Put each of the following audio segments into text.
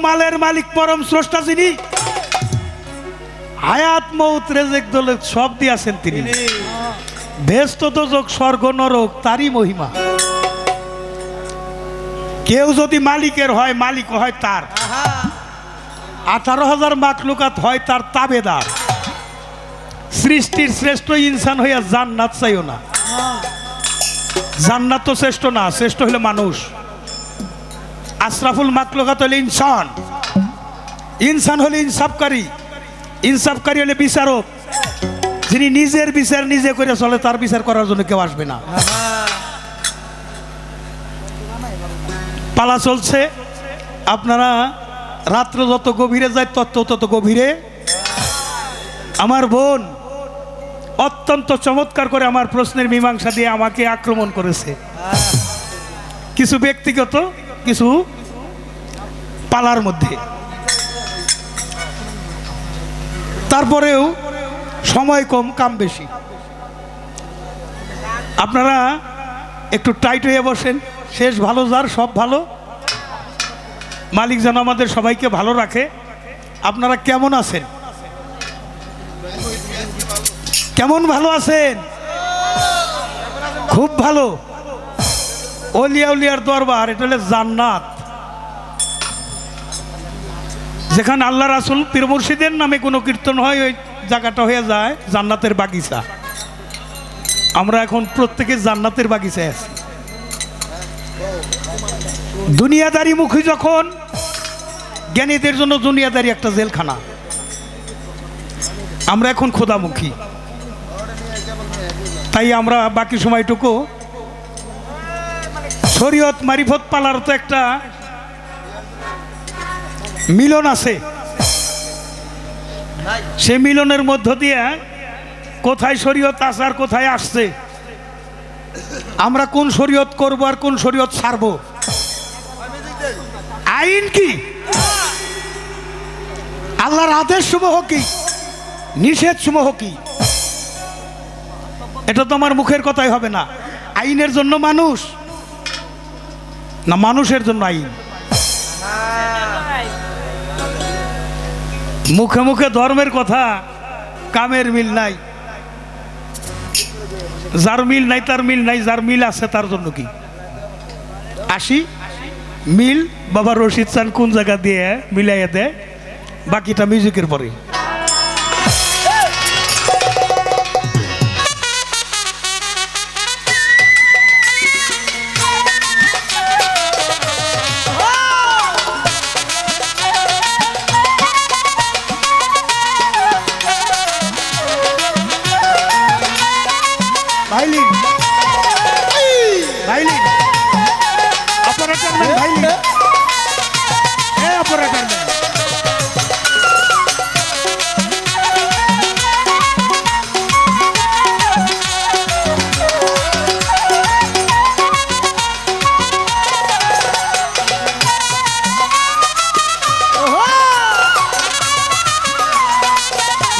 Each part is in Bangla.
মালের মালিক পরম স্রষ্টা যিনি, হায়াত মৌত রেজেক দৌলত সব দিয়েছেন তিনি, বেহেশত দোজখ স্বর্গ নরক তারই মহিমা। কেউ যদি মালিকের হয়, মালিক হয় তার। 18,000 মাখলুকাত হয় তার তাবেদার। সৃষ্টির শ্রেষ্ঠ ইনসান হইয়া জান্নাত চাইও না। জান্নাত তো শ্রেষ্ঠ না, শ্রেষ্ঠ হইল মানুষ। আশরাফুল মাখলুকাত হইলে ইনসান। ইনসান হলে ইনসাফকারী, ইনসাফকারী হলে বিচারক। যিনি নিজের বিচার নিজে করে চলে, তার বিচার করার জন্য কেউ আসবে না। পালা চলছে, আপনারা রাত্র যত গভীরে যায় তত গভীরে। আমার বোন অত্যন্ত চমৎকার করে আমার প্রশ্নের মীমাংসা দিয়ে আমাকে আক্রমণ করেছে। কিছু ব্যক্তিগত, কিছু পালার মধ্যে। তারপরেও সময় কম, কাম বেশি। আপনারা একটু টাইট হয়ে বসেন। শেষ ভালো যার, সব ভালো। মালিক যেন আমাদের সবাইকে ভালো রাখে। আপনারা কেমন আছেন? কেমন ভালো আছেন? খুব ভালো। ওলিয়া উলিয়ার দরবার, এটা হলো জান্নাত। যেখানে আল্লাহ রাসূল পীর মুর্শিদের নামে কোনো কীর্তন হয়, ওই জায়গাটা হয়ে যায় জান্নাতের বাগিচা। আমরা এখন প্রত্যেকে জান্নাতের বাগিচায় আছি। দুনিয়াদারি মুখী যখন, জ্ঞানীদের জন্য দুনিয়াদারি একটা জেলখানা। আমরা এখন খোদামুখী, তাই আমরা বাকি সময়টুকু শরীয়ত মারিফত পালার তো একটা মিলন আছে। সে মিলনের মধ্য দিয়ে কোথায় শরীয়ত আছে আর কোথায় আসছে, আমরা কোন শরীয়ত করব আর কোন শরীয়ত ছাড়ব, আইন কি, আল্লাহর আদেশ সমূহ কি, নিষেধ সমূহ কি, এটা তো আমার মুখের কথাই হবে না। আইনের জন্য মানুষ না মানুষের জন্য আইন? মুখে মুখে ধর্মের কথা, কামের মিল নাই। যার মিল নাই তার মিল নাই, যার মিল আছে তার জন্য কি আসি মিল। বাবা রশিদ চান কোন জায়গা দিয়ে মিলাইয়া দেয়, বাকিটা মিউজিকের পরে। Violin violin operator man, violin operator man.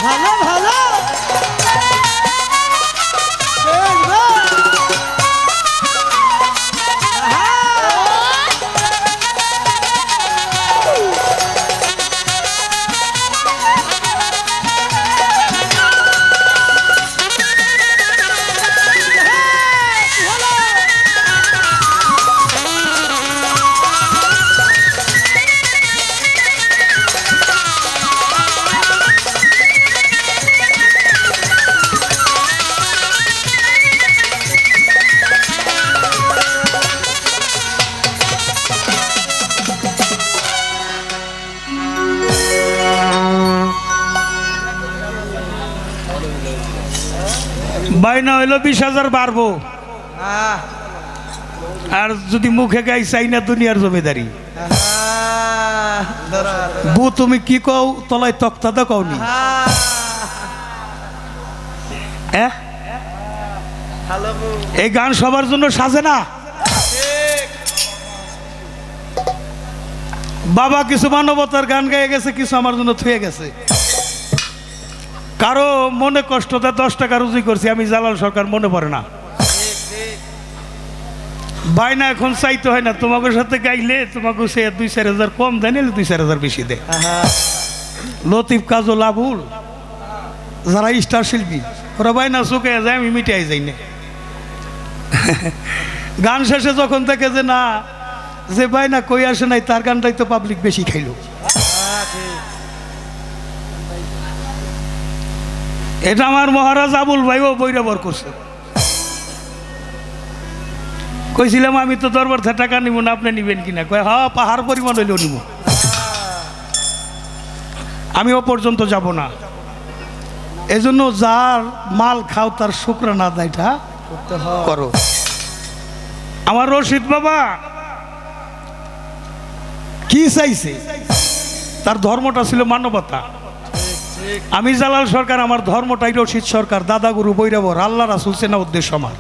ভালো ভালো বাইনা হইল 20,000 বাড়বো, আর যদি মুখে গাই চাই না দুনিয়ার জমিদারি। বু তুমি কি কও, তলায় তক্তা তো কওনি। এই গান সবার জন্য সাজে না। বাবা কিছু মানবতার গান গায়ে গেছে, কিছু আমার জন্য থুয়ে গেছে। কারো মনে কষ্ট দেয় 10 টাকা রুজি করছি আমি, জালাল সরকার মনে পড়ে না। বায়না এখন চাইতে হয় না, তোমাকে সাথে গাইলে তোমাকে সে 2-4 হাজার কম দেয়, নিলে 2-4 হাজার বেশি দেয়। লতিফ, কাজল, আবুল যারা স্টার শিল্পী ওরা বায়না চুকে যায়, আমি মিটাই যাই না। গান শেষে যখন থেকে যে না, যে বায়না কই আসে নাই তার গানটাই তো পাবলিক বেশি খাইল। এটা আমার মহারাজ আবুল ভাইও বৈরাবর করছে। কইছিলাম আমি তো দরবার থেকে টাকা নিব না, আপনি নিবেন কিনা? কয় হ্যাঁ, পাহাড় পরিমাণ হইলেও নিব, আমি ও পর্যন্ত যাব না। এজন্য যার মাল খাও তার শুকরানা আদায়টা করো। আমার রশিদ বাবা কি চাইছে? তার ধর্মটা ছিল মানবতা। আমি জালাল সরকার, আমার ধর্মটাই রশিদ সরকার, দাদা গুরু বৈরাবর, আল্লাহ রাসূল সেনা উদ্দেশ্য আমার।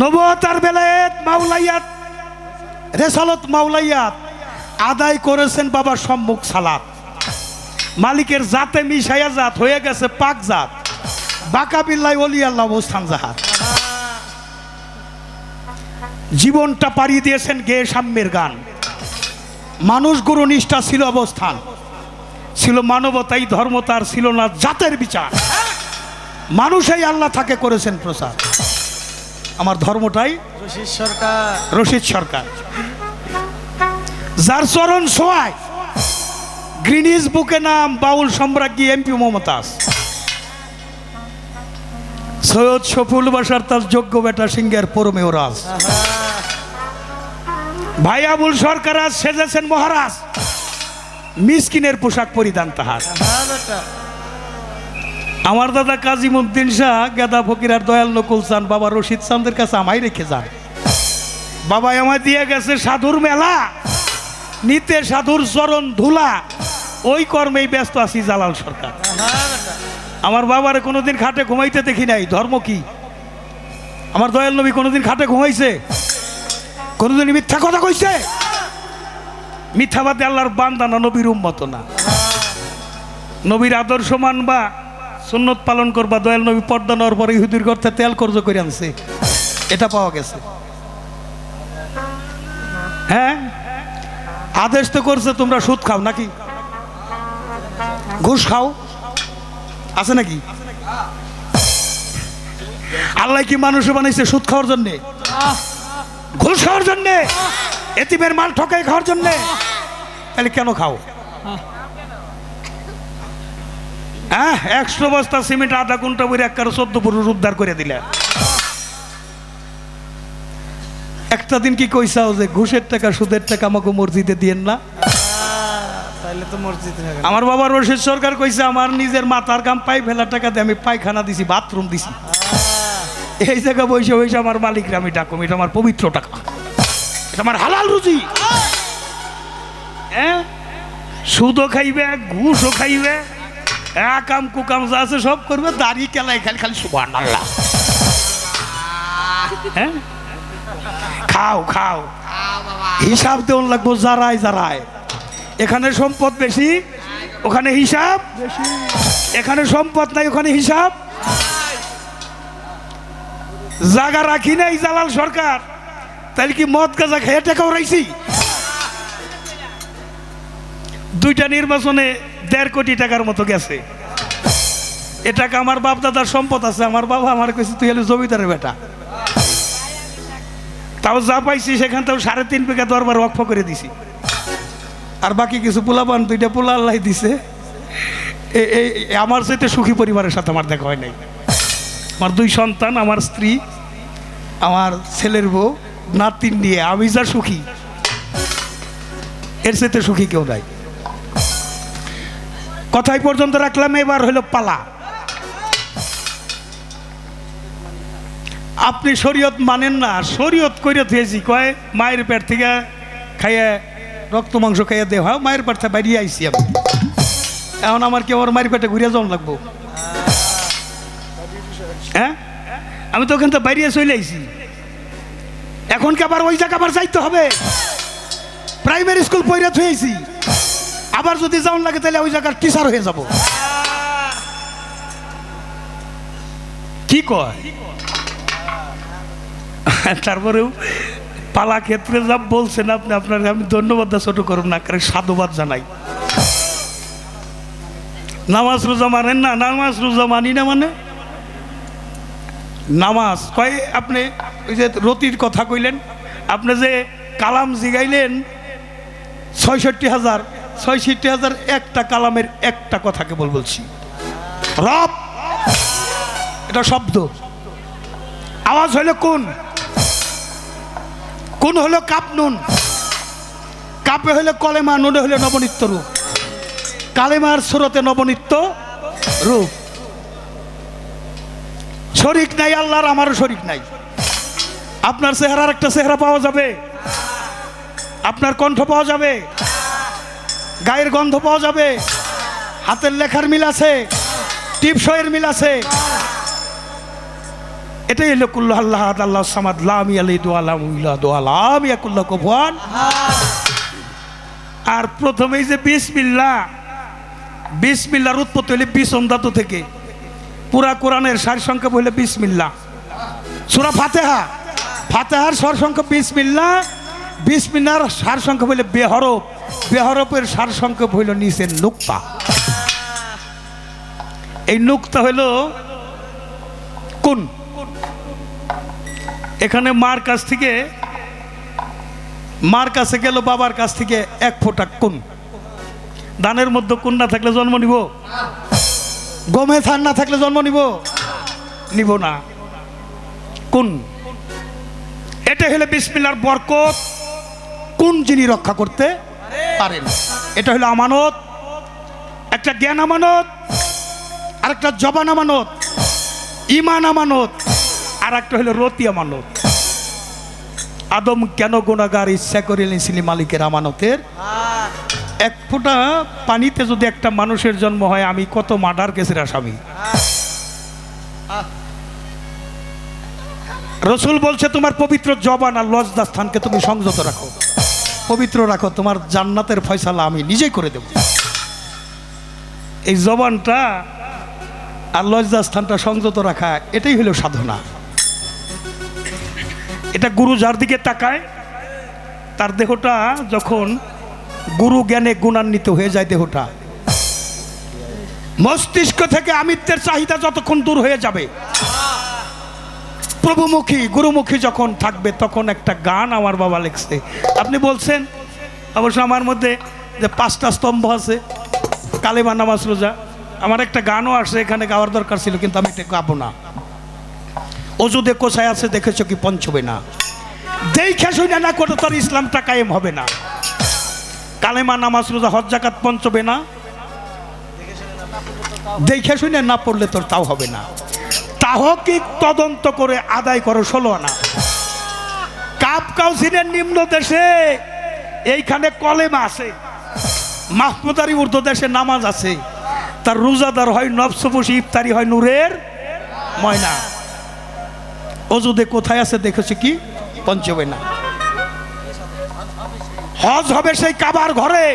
নবুয়তার বেলায়েত মাওলাইয়াত রেসালত মাওলাইয়াত আদায় করেছেন বাবা সম্মুখ সালাত। মালিকের জাতে মিশাইয়া জাত হয়ে গেছে পাক জাত, বাকা বিল্লাহ ওলি আল্লাহ অবস্থান জাহাত। জীবনটা পাড়ি দিয়েছেন গেয়ে সাম্যের গান। মানুষ গুরু নিষ্ঠা ছিল অবস্থান, ছিল মানবতাই ধর্ম, তার ছিল না জাতের বিচার। মানুষই আল্লাহ থাকে করেছেন প্রচার। আমার ধর্মটাই রশিদ সরকার, যার চরণ ছোঁয়ায় গ্রিনিজ বুকে নাম বাউল সম্রাজ্ঞী এমপি মমতাজ। সৈয়দ শফিউল বাশার তার যোগ্য বেটা সিংহের পরমেও রাজ। ভাই আবুল সরকার আজ সেজেছেন মহারাজ, মিসকিনের পোশাক পরিধান তাহার। আমার দাদা কাজিমুদ্দিন শাহ, গেদা ফকির আর দয়াল নকুল চান বাবা রশিদ চাঁদের কাছে আমায় রেখে যান। বাবা আমায় দিয়ে গেছে সাধুর মেলা, নিতে সাধুর চরণ ধুলা, ওই কর্মেই ব্যস্ত আছি জালাল সরকার। আমার বাবারে কোনোদিন খাটে ঘুমাইতে দেখি নাই। ধর্ম কি? আমার দয়াল নবী কোনোদিন খাটে ঘুমাইছে? কোনোদিন মিথ্যা কথা কইছে? মিথ্যাবাদী আল্লাহর বান্দা না, নবীর উম্মত না। নবীর আদর্শ মানবা, সুন্নত পালন করবা। দয়াল নবী পর্দা নেওয়ার পরে ইহুদির করতে তেল কর্জ করে আনছে, এটা পাওয়া গেছে। হ্যাঁ, আদেশ তো করছে তোমরা সুদ খাও নাকি, ঘুষ খাও, আছে নাকি? আল্লাহ কি মানুষ বানাইছে সুদ খাওয়ার জন্যে, ঘুষ খাওয়ার জন্যে, এতিমের মাল ঠকাই খাওয়ার জন্যে? তাহলে কেন খাও? হ্যাঁ, 100 বস্তা সিমেন্ট আধা ঘন্টা বই 14 পুরুষ উদ্ধার করে দিলে। একটা দিন কি কইসাও যে ঘুষের টাকা সুদের টাকা আমাকে মসজিদে দিয়েন না? তাইলে তো মসজিদে। আমার বাবা রশিদ সরকার কইছে আমার নিজের মাথার গাম পাই ফেলার টাকা দিয়ে আমি পায়খানা দিছি, বাথরুম দিছি। এই জায়গা বসে বসে আমার মালিকরা আমি ডাকুম, এটা আমার পবিত্র টাকা, এটা আমার হালাল রুজি। হ্যাঁ, সুদও খাইবে, ঘুষও খাইবে, একাম কুকাম যা আছে সব করবে, দাড়ি কেলাই খালি খালি সুবহানাল্লাহ। হ্যাঁ, খাও খাও, হিসাব দেওয়ান লাগবো যারাই যারাই। এখানে সম্পদ বেশি, ওখানে হিসাব বেশি। এখানে সম্পদ নাই, ওখানে হিসাব। জায়গা রাখি নাই জালাল সরকার, তাহলে কি মদ গাঁজা খেয়ে টাকা উড়াইছি? 2টা নির্বাচনে 1.5 কোটি টাকার মতো গেছে। এ টাকা আমার বাপ দাদার সম্পদ আছে। আমার বাবা আমার কাছে তুই হলে জমিদারের বেটা, তাও যা পাইছি সেখান থেকে 3.5 বিঘা দরবার ওয়াকফ করে দিছি। আর বাকি কিছু পোলাপান, 2টা পোলা আল্লাহ দিছে। আমার চাইতে সুখী পরিবারের সাথে আমার দেখা হয় নাই। আমার 2 সন্তান, আমার স্ত্রী, আমার ছেলের বউ, নাতিন নিয়ে আমি যা সুখী, এর চাইতে সুখী কেউ নাই। কথাই পর্যন্ত রাখলাম, এবার হলো পালা। আপনি শরীয়ত মানেন না, শরীয়ত করে থুয়েছি, কয় মায়ের পেট থেকে খাইয়া রক্ত মাংস খাইয়া দেওয়া, মায়ের পেট থেকে বাইরে আইসি আমি। এখন আমার কি আমার মায়ের পেটে ঘুরে যাওয়া লাগবো? হ্যাঁ, আমি তো ওখান থেকে বাইরে চলে আইসি। এখন কি আবার ওই জায়গা আবার যাইতে হবে? প্রাইমারি স্কুল পড়ে থুয়েছি, আবার যদি যাওয়ান লাগে তাহলে ওই জায়গার টিচার হয়ে যাব। কি কয়? তারপরেও পালা ক্ষেত্রে যা বলছেন আপনি, আপনার আমি ধন্যবাদ ছোট করুন না, কারণ সাধুবাদ জানাই। নামাজ রোজা মানেন না? নামাজ রোজা মানি না মানে নামাজ কয় আপনি ওই যে রতির কথা কইলেন, আপনি যে কালাম জিগাইলেন ৬৬,০০০ একটা কালামের একটা কথা কেবল বলছি, রব এটা শব্দ, আওয়াজ হইলে কোন কোন হলো কাপ নুন, কাপে হইলে কলেমা, নুনে হইলে নবনিত্য রূপ, কালেমার সুরতে নবনিত্য রূপ। শরীক নাই আল্লাহর, আমারও শরীক নাই। আপনার চেহারার একটা চেহারা পাওয়া যাবে, আপনার কণ্ঠ পাওয়া যাবে, গায়ের গন্ধ পাওয়া যাবে, হাতের লেখার মিল আছে, টিপসয়ের মিল আছে। এটাই হলো কুল্লু আল্লাহ আল্লাহ সামাদ লাম ইয়ালিদু ওয়ালাম ইউলাদু ওয়ালাম ইয়াকুল লাহু কুফুয়ান। আর প্রথমেই যে বিসমিল্লাহ, বিসমিল্লাহর উৎপত্তি হইলে বিসম ধাতু থেকে। পুরা কোরআনের সার সংখ্যা হইলে বিসমিল্লাহ। সূরা ফাতিহা, ফাতিহার সার সংখ্যা বিসমিল্লাহ, বিসমিল্লাহর সার সংখ্যা হইলে বেহরফ, বেহরফের সার সংখ্যা হইল নিচের নুক্তা। এই নুক্তা হইল কোন। এখানে মার কাছ থেকে, মার কাছে গেল বাবার কাছ থেকে এক ফোঁটা কোন। ধানের মধ্যে কোন না থাকলে জন্ম নিব? গমে ধান না থাকলে জন্ম নিব? নিব না। কোন, এটা হলো বিসমিল্লাহর বরকত। কোন যিনি রক্ষা করতে পারেন, এটা হলো আমানত, একটা জ্ঞান আমানত, আর একটা জবান আমানত, ইমান আমানত, আর একটা হলো রতি আমানত। আদম কেন গুনাহগার, ইচ্ছা করে নিয়েছিলি মালিকের আমানতের। এক ফোঁটা পানিতে যদি একটা মানুষের জন্ম হয়, আমি কত মার্ডার কেসের আসামি। রসুল বলছে তোমার পবিত্র জবান আর লজ্জা স্থানকে তুমি সংযত রাখো, পবিত্র রাখো, তোমার জান্নাতের ফয়সালা আমি নিজেই করে দেব। এই জবানটা আর লজ্জা স্থানটা সংযত রাখা, এটাই হলো সাধনা। এটা গুরু যার দিকে তাকায়, তার দেহটা যখন গুরু জ্ঞানে গুণান্বিত হয়ে যায়, দেহটা মস্তিষ্ক থেকে আমিত্বের চাহিদা যতক্ষণ দূর হয়ে যাবে, প্রভুমুখী গুরুমুখী যখন থাকবে, তখন একটা গান আমার বাবা লিখছে। আপনি বলছেন অবশ্য আমার মধ্যে যে 5টা স্তম্ভ আছে, কালেমা নামাজ রোজা, আমার একটা গানও আসে, এখানে গাওয়ার দরকার ছিল, কিন্তু আমি এটা গাবো না। অজুদে কোথায় আছে দেখেছ কি পঞ্চবে না, দেখে শুনে না করে তোর ইসলামটা কায়েম হবে না। কালেমা নামাজ রোজা হজ যাকাত পঞ্চবে না, দেখে শুনে না পড়লে তোর তাও হবে না। তাহকিক তদন্ত করে আদায় করো 16 আনা। কাপ কাউসিনের নিম্ন দেশে এইখানে কলেমা আছে, মাহমুদারি উর্দু দেশে নামাজ আছে, তার রোজাদার হয় নবসবসি, ইফতারি হয় নূরের ময়না। অজুদে কোথায় আছে দেখেছে কি পঞ্চবে না। হজ হবে সেই কাবার ঘরে,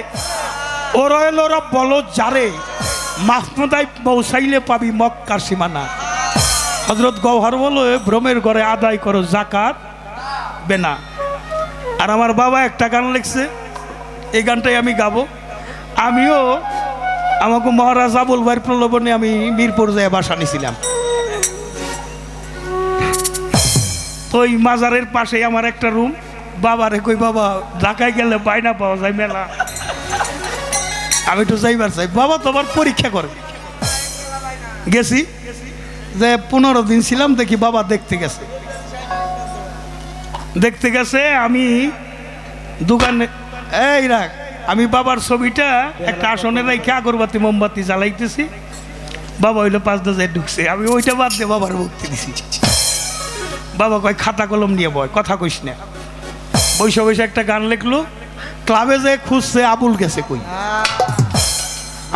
ও রয়েল রব বলো যারে, মাহমুদাই পৌঁছাইলে পাবি মক্কার সীমানা। হজরত গওহার বলো ভ্রমের ঘরে আদায় করো জাকাত বেনা। আর আমার বাবা একটা গান লিখছে, এই গানটাই আমি গাবো। আমিও আমাকে মহারাজ আবুল ভাইয়ের প্রলোভনে আমি মিরপুর যায় বাসা নিয়েছিলাম। তো ওই মাজারের পাশে আমার একটা রুম। বাবারে কই বাবা ঢাকায় গেলে বায়না পাওয়া যায় মেলা, আমি তো যাইবার চাই। বাবা তোমার পরীক্ষা করে গেছি, যে 15 দিন ছিলাম, দেখি বাবা দেখতে গেছে, দেখতে গেছে। আমি দোকানে এই রাখ, আমি বাবার ছবিটা একটা আসনে রেখে আগরবাতি মোমবাতি জ্বালাইতেছি। বাবা হইলো 5 যায় ঢুকছে, আমি ওইটা বাদ দিয়ে বাবার মুক্তি দিছি। বাবা কয় খাতা কলম নিয়ে বয়, কথা কইস না। বৈশা বৈশা একটা গান লিখলো, ক্লাবে যে খুঁজছে আবুল গেছে কই।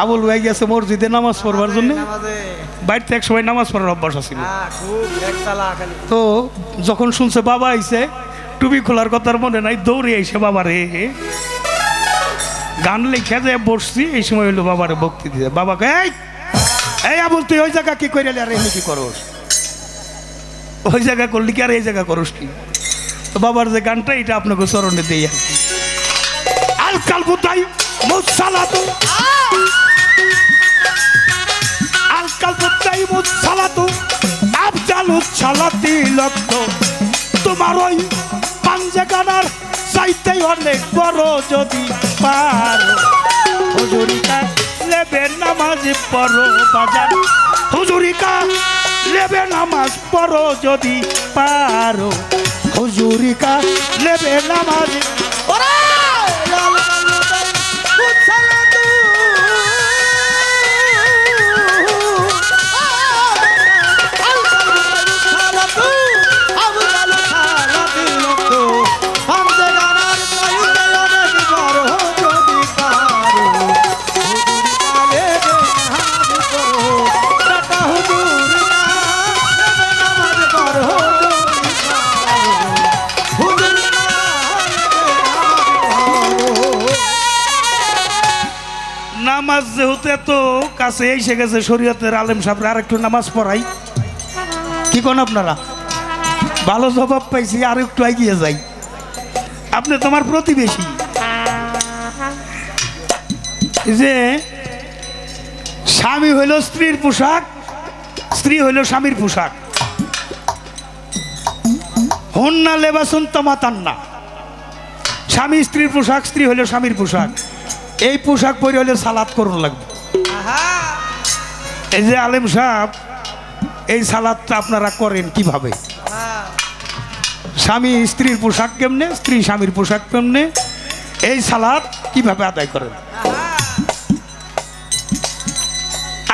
আবুল ভাই গেছে মসজিদে নামাজ পড়বার জন্য, বাড়িতে এক সময় নামাজ পড়ার অভ্যাস ছিল। তো যখন শুনছে বাবা আইছে, টুপি খোলার কথার মনে নাই, দৌড়ে আইসে বাবারে গান লিখে যে বসছি। এই সময় হইলো বাবারে ভক্তি দিতে। বাবাকে এই আবুল তুই ওই জায়গা কি করে, আর এমনি কি করস, ওই জায়গা করলি কি আর এই জায়গা করস কি? তো বাবার যে গানটা এটা আপনাকে চরণে দিই আর কি। আল কালবুতাই মুসালাতু আল কালবুতাই মুসালাতু আফজালুস সালাতি লক্ষ তোমার ওই পাঞ্জে গানার চাইতে অনেক বড় যদি পারো হুজুরিকা লেবে নামাজ পড়ো বাজার হুজুরিকা লেবে নামাজ পড়ো যদি পারো হুজুরিকা লেবে নামাজ নামাজ যেহেতু এত কাছে এসে গেছে শরীয়তের আলেম সাহেবরা আর একটু নামাজ পড়াই কি কোন আপনারা ভালো জবাব পাইছি আর একটু এগিয়ে যাই আপনি তোমার প্রতিবেশী যে স্বামী হইল স্ত্রীর পোশাক স্ত্রী হইল স্বামীর পোশাক হন্না লেবাসুন তামাতান্না স্বামী স্ত্রীর পোশাক স্ত্রী হইল স্বামীর পোশাক এই পোশাক পরে হলে সালাত করুন লাগবে এই যে আলেম সাহেব এই সালাদটা আপনারা করেন কিভাবে স্বামী স্ত্রীর পোশাক কেমনে স্ত্রী স্বামীর পোশাক কেমনে এই সালাদ কিভাবে আদায় করেন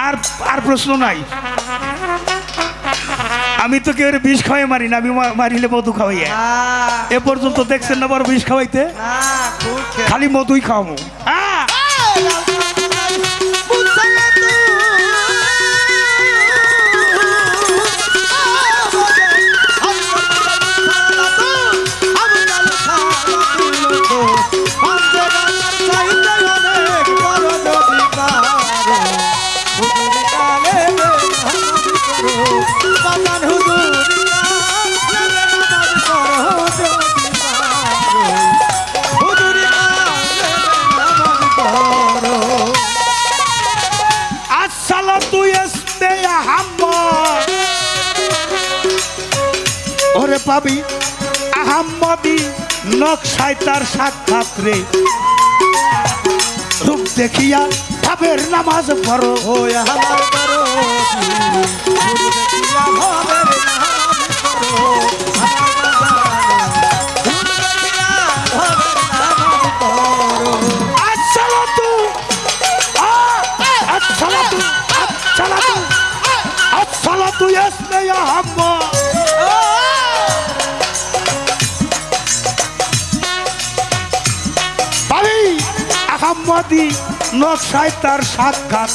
আর আর প্রশ্ন নাই আমি তো কেউ বিষ খাওয়াই মারি না আমি মারিলে মধু খাওয়াই এ পর্যন্ত দেখছেন না বড় বিষ খাওয়াইতে খালি মধুই খাওয়াবো ওরে পাবি আহাম্মদি নকশায় তার সাক্ষাৎ রে রূপ দেখিয়া ভাবের নামাজ পড়ো ও আমার পড়ো আহাম্মদি নকশায় তার সাক্ষাৎ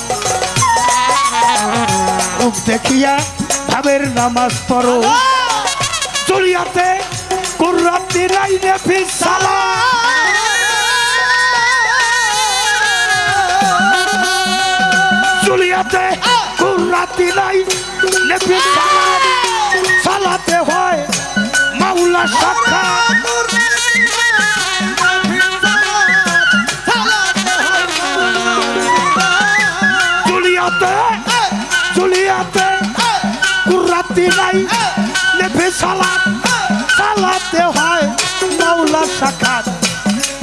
রূপ দেখিয়া ভাবের নামাজ পড়ো জুলিয়াতে কুররাতি রাইনে ফিস সালাত জুলিয়াতে কুররাতি রাইনে ফিস সালাত সালাতে হয় মাওলা সাক্ষাৎ জুলিয়াতে কুররাতি নাই নেফে সালাত সালাতে হয় মাওলা সাক্ষাৎ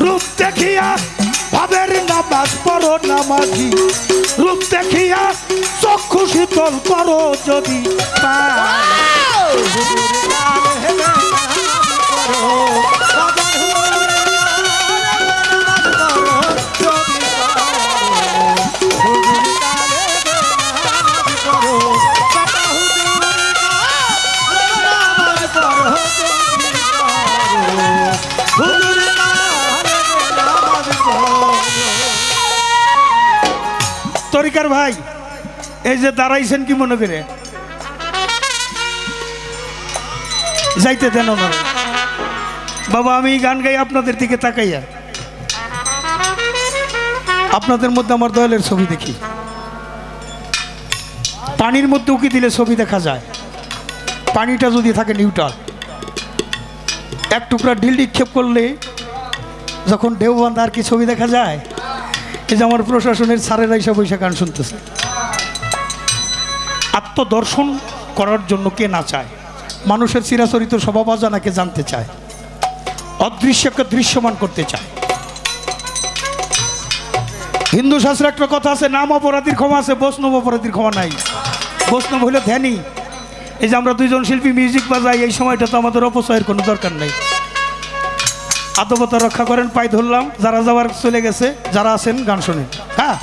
রূপ দেখিয়া ভাবের নামাজ পড়ো নামাজি রূপ দেখিয়া চক্ষু শীতল করো যদি তরিকার ভাই এই যে দাঁড়াইছেন কি মনে করে যাইতে দেন ওনারা বাবা আমি গান গাই আপনাদের দিকে তাকাইয়া আপনাদের মধ্যে আমার দয়ালের ছবি দেখি পানির মধ্যে উকি দিলে ছবি দেখা যায় পানিটা যদি থাকে নিউট্রাল এক টুকরা ঢিল নিক্ষেপ করলে যখন ঢেউবন্ধ আর কি ছবি দেখা যায়, এই যে আমার প্রশাসনের স্যারেরা এসে বৈশা গান শুনতেছে। আত্মদর্শন করার জন্য কে না চায়? মানুষের চিরাচরিত স্বভাব অজানাকে জানতে চায়, অদৃশ্যকে দৃশ্যমান করতে চায়। হিন্দু শাস্ত্রে একটা কথা আছে, নাম অপরাধীর ক্ষমা আছে, বৈষ্ণব অপরাধীর ক্ষমা নাই। বৈষ্ণব হইলে ধ্যানী। এই যে আমরা দুইজন শিল্পী মিউজিক বাজাই, এই সময়টা তো আমাদের অপচয়ের কোনো দরকার নেই। আদবতা রক্ষা করেন, পাই ধরলাম। যারা যাওয়ার চলে গেছে, যারা আছেন গান শোনেন। হ্যাঁ,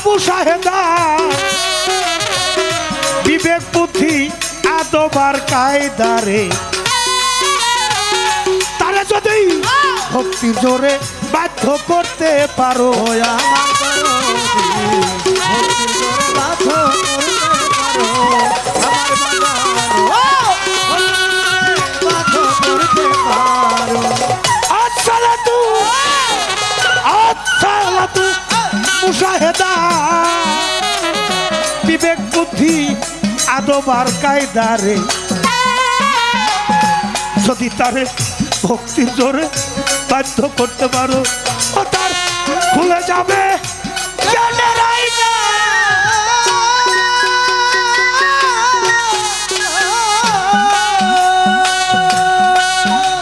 মুশাহেদা বিবেক বুদ্ধি আদবার কায়দারে, তারা যদি ভক্তির জোরে বাধ্য করতে পারো, মুশাহেদা বিবেক বুদ্ধি আদবার কায়দারে, যদি তারে ভক্তির জোরে বাধ্য করতে পারো, ও তার খুলে যাবে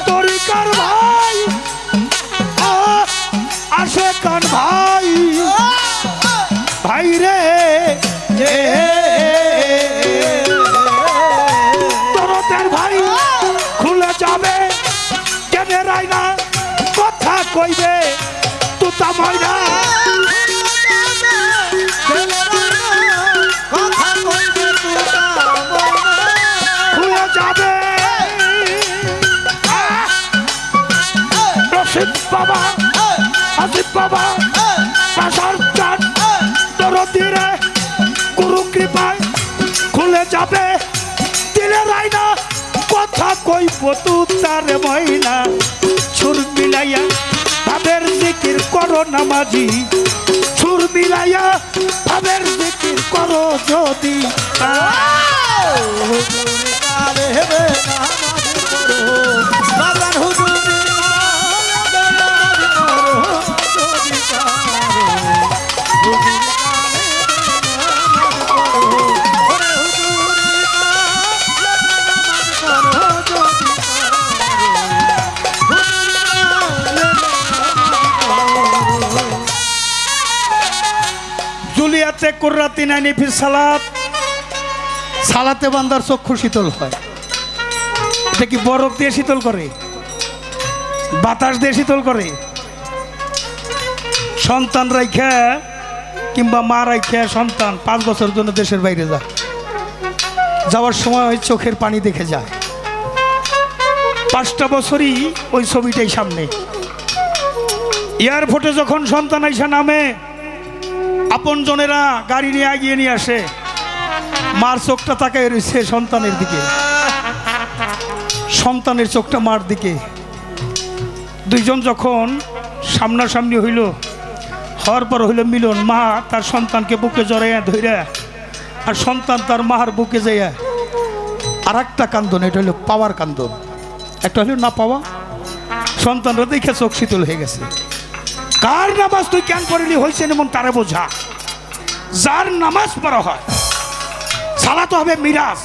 তরিকার ভাই, আসে কান ভাই, ভাই রে তোরদের ভাই খুলে যাবে কেনে রাইনা, কথা কইবে তুতা ময়না, খুলে যাবে রশিদ বাবা, আসিফ বাবা, পাশার চাঁদ দরদিরে, গুরু কৃপায় খুলে যাবে দিলে রাইনা, কথা কইব তুতার ময়না। সুর মিলাইয়া ভাবের জিকির করো নামাজি, সুর মিলাইয়া ভাবের জিকির করো যদি, জুলিয়াতে কুররাতি নাইনি ফির সালাত, সালাতে বান্দার চক্ষু শীতল হয়। এটা কি বরফ দিয়ে শীতল করে? বাতাস দিয়ে শীতল করে? সন্তান রাইখা কিংবা মা রাইখা সন্তান 5 বছর জন্য দেশের বাইরে যায়, যাওয়ার সময় ওই চোখের পানি দেখে যায়। 5টা বছরই ওই ছবিটাই সামনে। এয়ারপোর্টে যখন সন্তান আইসা নামে, আপন জনেরা গাড়ি নিয়ে এগিয়ে নিয়ে আসে, মার চোখটা তাকায় রয়েছে সন্তানের দিকে, সন্তানের চোখটা মার দিকে। দুইজন যখন সামনাসামনি হইল, হওয়ার পর হইল মিলন। মা তার সন্তানকে বুকে জড়াইয়া ধইরা, আর সন্তান তার মার বুকে যাইয়া আর একটা কান্দন, এটা হলো পাওয়ার কান্দন, একটা হলো না পাওয়া। সন্তানরা দেখে চোখ শীতল হয়ে গেছে। কার নামাজ তুই কেন পড়লি হয়েছে এমন তারে বোঝা। যার নামাজ পড়া হয়, সালাত হবে মিরাজ,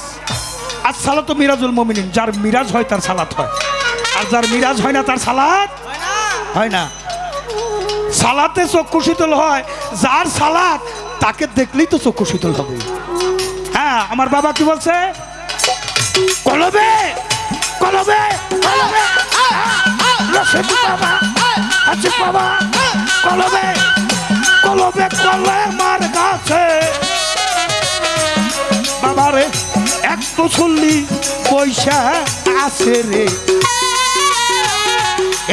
আর সালাত মিরাজুল মুমিনিন। যার মিরাজ হয় তার সালাত হয়, আর যার মিরাজ হয় না তার সালাত হয় না। সালাতে চক্ষু শীতল হয় যার সালাত, তাকে দেখলেই তো চক্ষু শীতল হবে। হ্যাঁ, আমার বাবা কি বলছে? কলবে কলবে কলবে, রশিদ বাবা, আসিফ বাবা, কলবে কলবে কলে মার গাছে। বাবারে একটু শুনলি পয়সা আছে রে,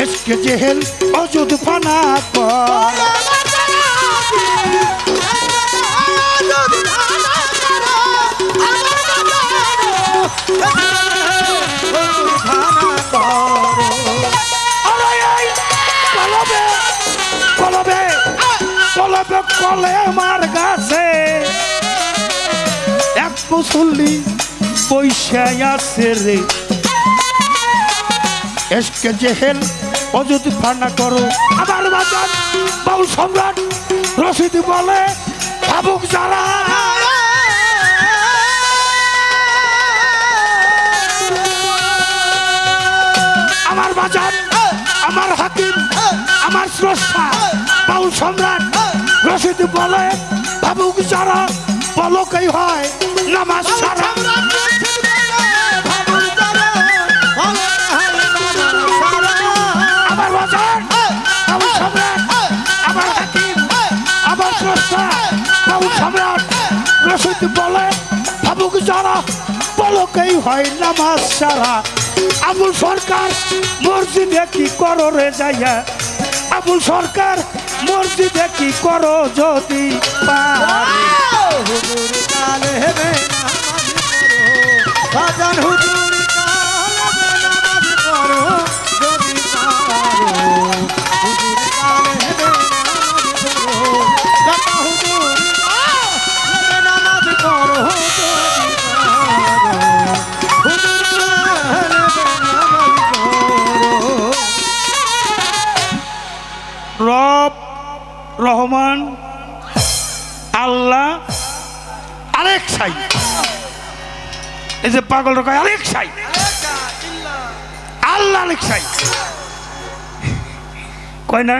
এসকে জেহেল অযুধ ফানা কর। তবে কলে আমার গাছে এক মুসল্লি পয়সায় আছে রে এসকে জেহেল অযুত ফানা করো আমার বাজার বাউল সম্রাট রশিদ বলে ভাবুক যারা আমার বাজার আমার হাকিম আমার স্রষ্টা বাউল সম্রাট রশিদ বলে ভাবুক যারা পলকই হয় নামাজ সারা আমার বাজার বাউল সম্রাট আমার হাকিম আমার স্রষ্টা বাউল সম্রাট রশিদ বলে ভাবুক যারা পলকই হয় নামাজ সারা আবুল সরকার মসজিদে কি করো রে যাইয়া আবুল সরকার মসজিদে কি করো যদি রব রহমান আল্লাহ আরেক সাই এই যে পাগল রকম আরেক সাই আল্লাহ আরেক সাই কয় না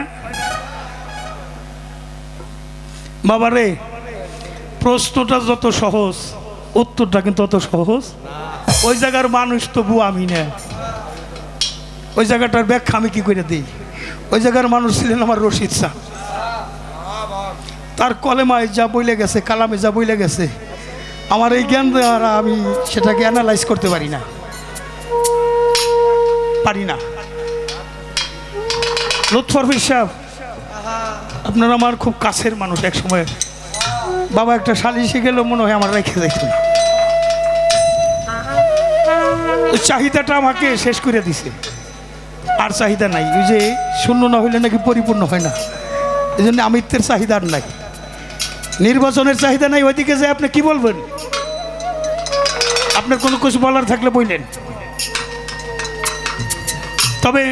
বাবারে প্রশ্নটা যত সহজ উত্তরটা কিন্তু অত সহজ ওই জায়গার মানুষ তবু আমি না ওই জায়গাটার ব্যাখ্যা আমি কি করে দিই ওই জায়গার মানুষ ছিলেন আমার রশিদ শাহ তার কলেমায় যা বইলে গেছে কালামে যা বইলে গেছে আমার এই জ্ঞান দ্বারা আমি সেটাকে অ্যানালাইজ করতে পারি না লুৎফর সাহেব আপনারা আমার খুব কাছের মানুষ এক সময় বাবা একটা সালিশে গেল মনে হয় আমার রেখে যাইত না চাহিদাটা আমাকে শেষ করে দিছে আর চাহিদা নাই ওই যে শূন্য না হইলে নাকি পরিপূর্ণ হয় না এই জন্য আমিত্বের চাহিদা আর নাই নির্বাচনের চাহিদা নাই ওইদিকে যে আপনি কি বলবেন আপনার কোনো কিছু বলার থাকলে বললেন তবে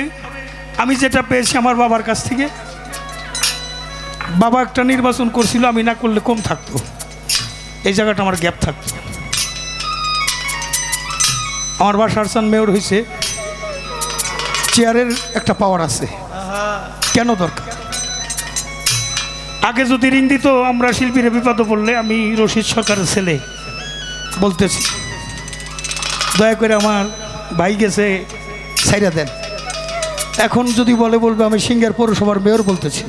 আমি যেটা পেয়েছি আমার বাবার কাছ থেকে বাবা একটা নির্বাচন করছিল আমি না করলে কম থাকতো এই জায়গাটা আমার গ্যাপ থাকতো আমার বাসার সান মেয়র হয়েছে চেয়ারের একটা পাওয়ার আছে কেন দরকার আগে যদি ঋণ দিত আমরা শিল্পীরা বিপদে পড়লে আমি রশিদ সরকারের ছেলে বলতেছি দয়া করে আমার ভাই গেছে ছাইরা দেন এখন যদি বলবে আমি সিঙ্গার পৌরসভার মেয়র বলতেছি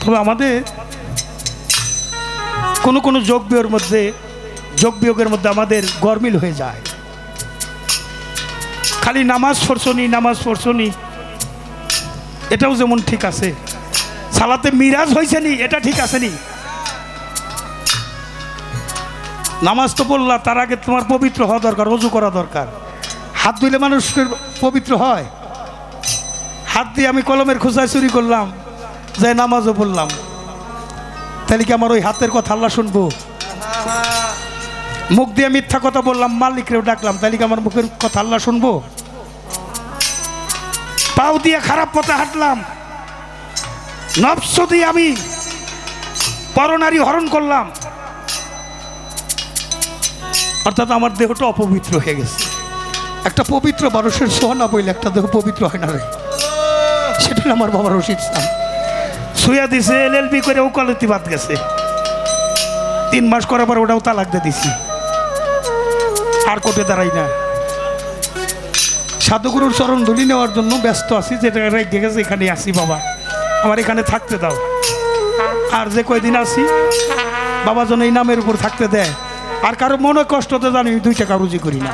তবে আমাদের কোনো যোগ বিয়োগের মধ্যে আমাদের গরমিল হয়ে যায় খালি নামাজ পড়ছনি এটাও যেমন ঠিক আছে সালাতে মিরাজ হয়েছে নি এটা ঠিক আছে নি নামাজ তো পড়লা তার আগে তোমার পবিত্র হওয়া দরকার ওযু করা দরকার হাত ধুইলে মানুষের পবিত্র হয় হাত দিয়ে আমি কলমের খোঁজায় চুরি করলাম যাই নামাজও পড়লাম তাহলে কি আমার ওই হাতের কথা আল্লাহ শুনবো মুখ দিয়ে মিথ্যা কথা বললাম মালিকরেও ডাকলাম তাহলে কি আমার মুখের কথা আল্লাহ শুনবো পাও দিয়ে খারাপ পথে হাঁটলাম নফস দিয়ে আমি পরনারী হরণ করলাম অর্থাৎ আমার দেহটা অপবিত্র হয়ে গেছে একটা পবিত্র মানুষের সোহানা বইলে একটা দেহ পবিত্র হয় না রে সেটা আমার বাবা রশিদ শাহ শুয়া দিছে LLB করে ওকালতি বাদ গেছে 3 মাস করার পর ওটাও তালাক দিয়ে দিছি আর কোর্টে দাঁড়াই না সাধুগুরুর চরণ ধুলি নেওয়ার জন্য ব্যস্ত আছি যেটা রেখে গেছে এখানে আসি বাবা আমার এখানে থাকতে দাও আর যে কয়দিন আসি বাবা যেন এই নামের উপর থাকতে দেয় আর কারো মনে কষ্ট তো জানি 2 টাকা রুজি করি না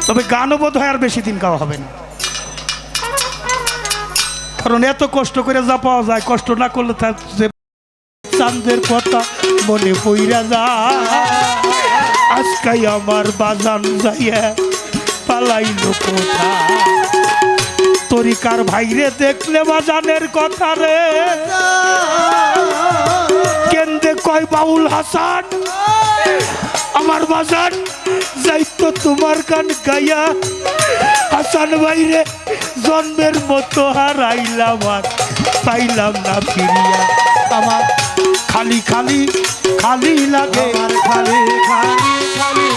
তবে গানও বোধ হয় আর বেশি দিন গাওয়া হবে না, কারণ এত কষ্ট করে যা পাওয়া যায় কষ্ট না করলে তার যে চাঁদের কথা মনে পইরা যায়। আজকাই আমার বাজান যাইয়া পালাইল কোথায়, তরিকার ভাইরে দেখলে বাজানের কথা রে কেন্দে কয় বাউল হাসান আমার বাজান যাইতো তোমার গান গাইয়া, হাসান ভাইরে জন্মের মতো হারাইলাম আর পাইলাম না ফিরিয়া। আমার খালি খালি খালি লাগে, খালি খালি খালি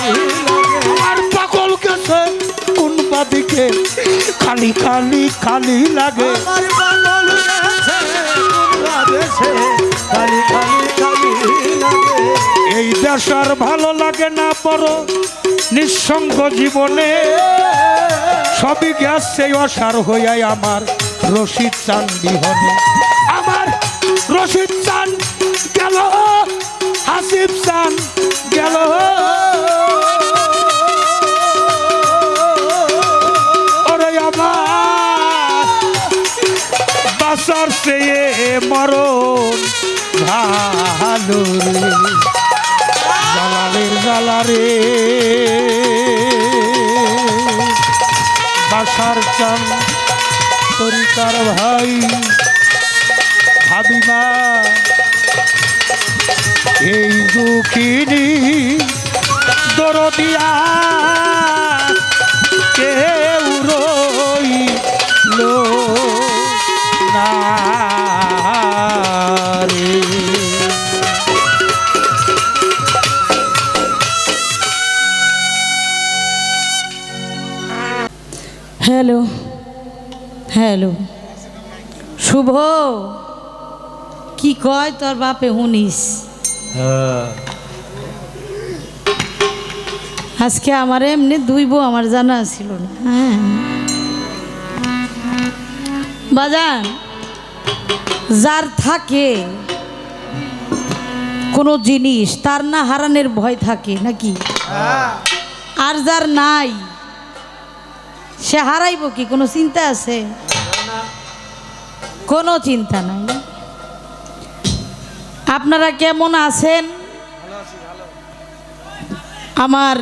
আর পাগল গেছে কোন বাদিকে, খালি খালি খালি লাগে, খালি খালি খালি লাগে। এই দেশ আর ভালো লাগে না বড় নিঃসঙ্গ জীবনে, সবই গেছে অসার হইয়াই আমার রশিদ চান বিহনে। আমার রশিদ চান গেল, হাসিব চান গেল, ওরে আমার বাসার চেয়ে মরণ ভালো রে, জালালের জালারে বাসার চান তরিকার ভাই হাবিবা এই দুঃখিনী দরদিয়া কেউ রইল না রে। হ্যালো হ্যালো শুভ, কি কয় তোর বাপে শুনিস? আজকে আমার এমনি দুইব আমার জানা ছিল না। হ্যাঁ বাজান, যার থাকে কোনো জিনিস তার না হারানোর ভয় থাকে নাকি, আর যার নাই সে হারাইব কি? কোনো চিন্তা আছে? কোনো চিন্তা নাই। আপনারা কেমন আছেন? আমার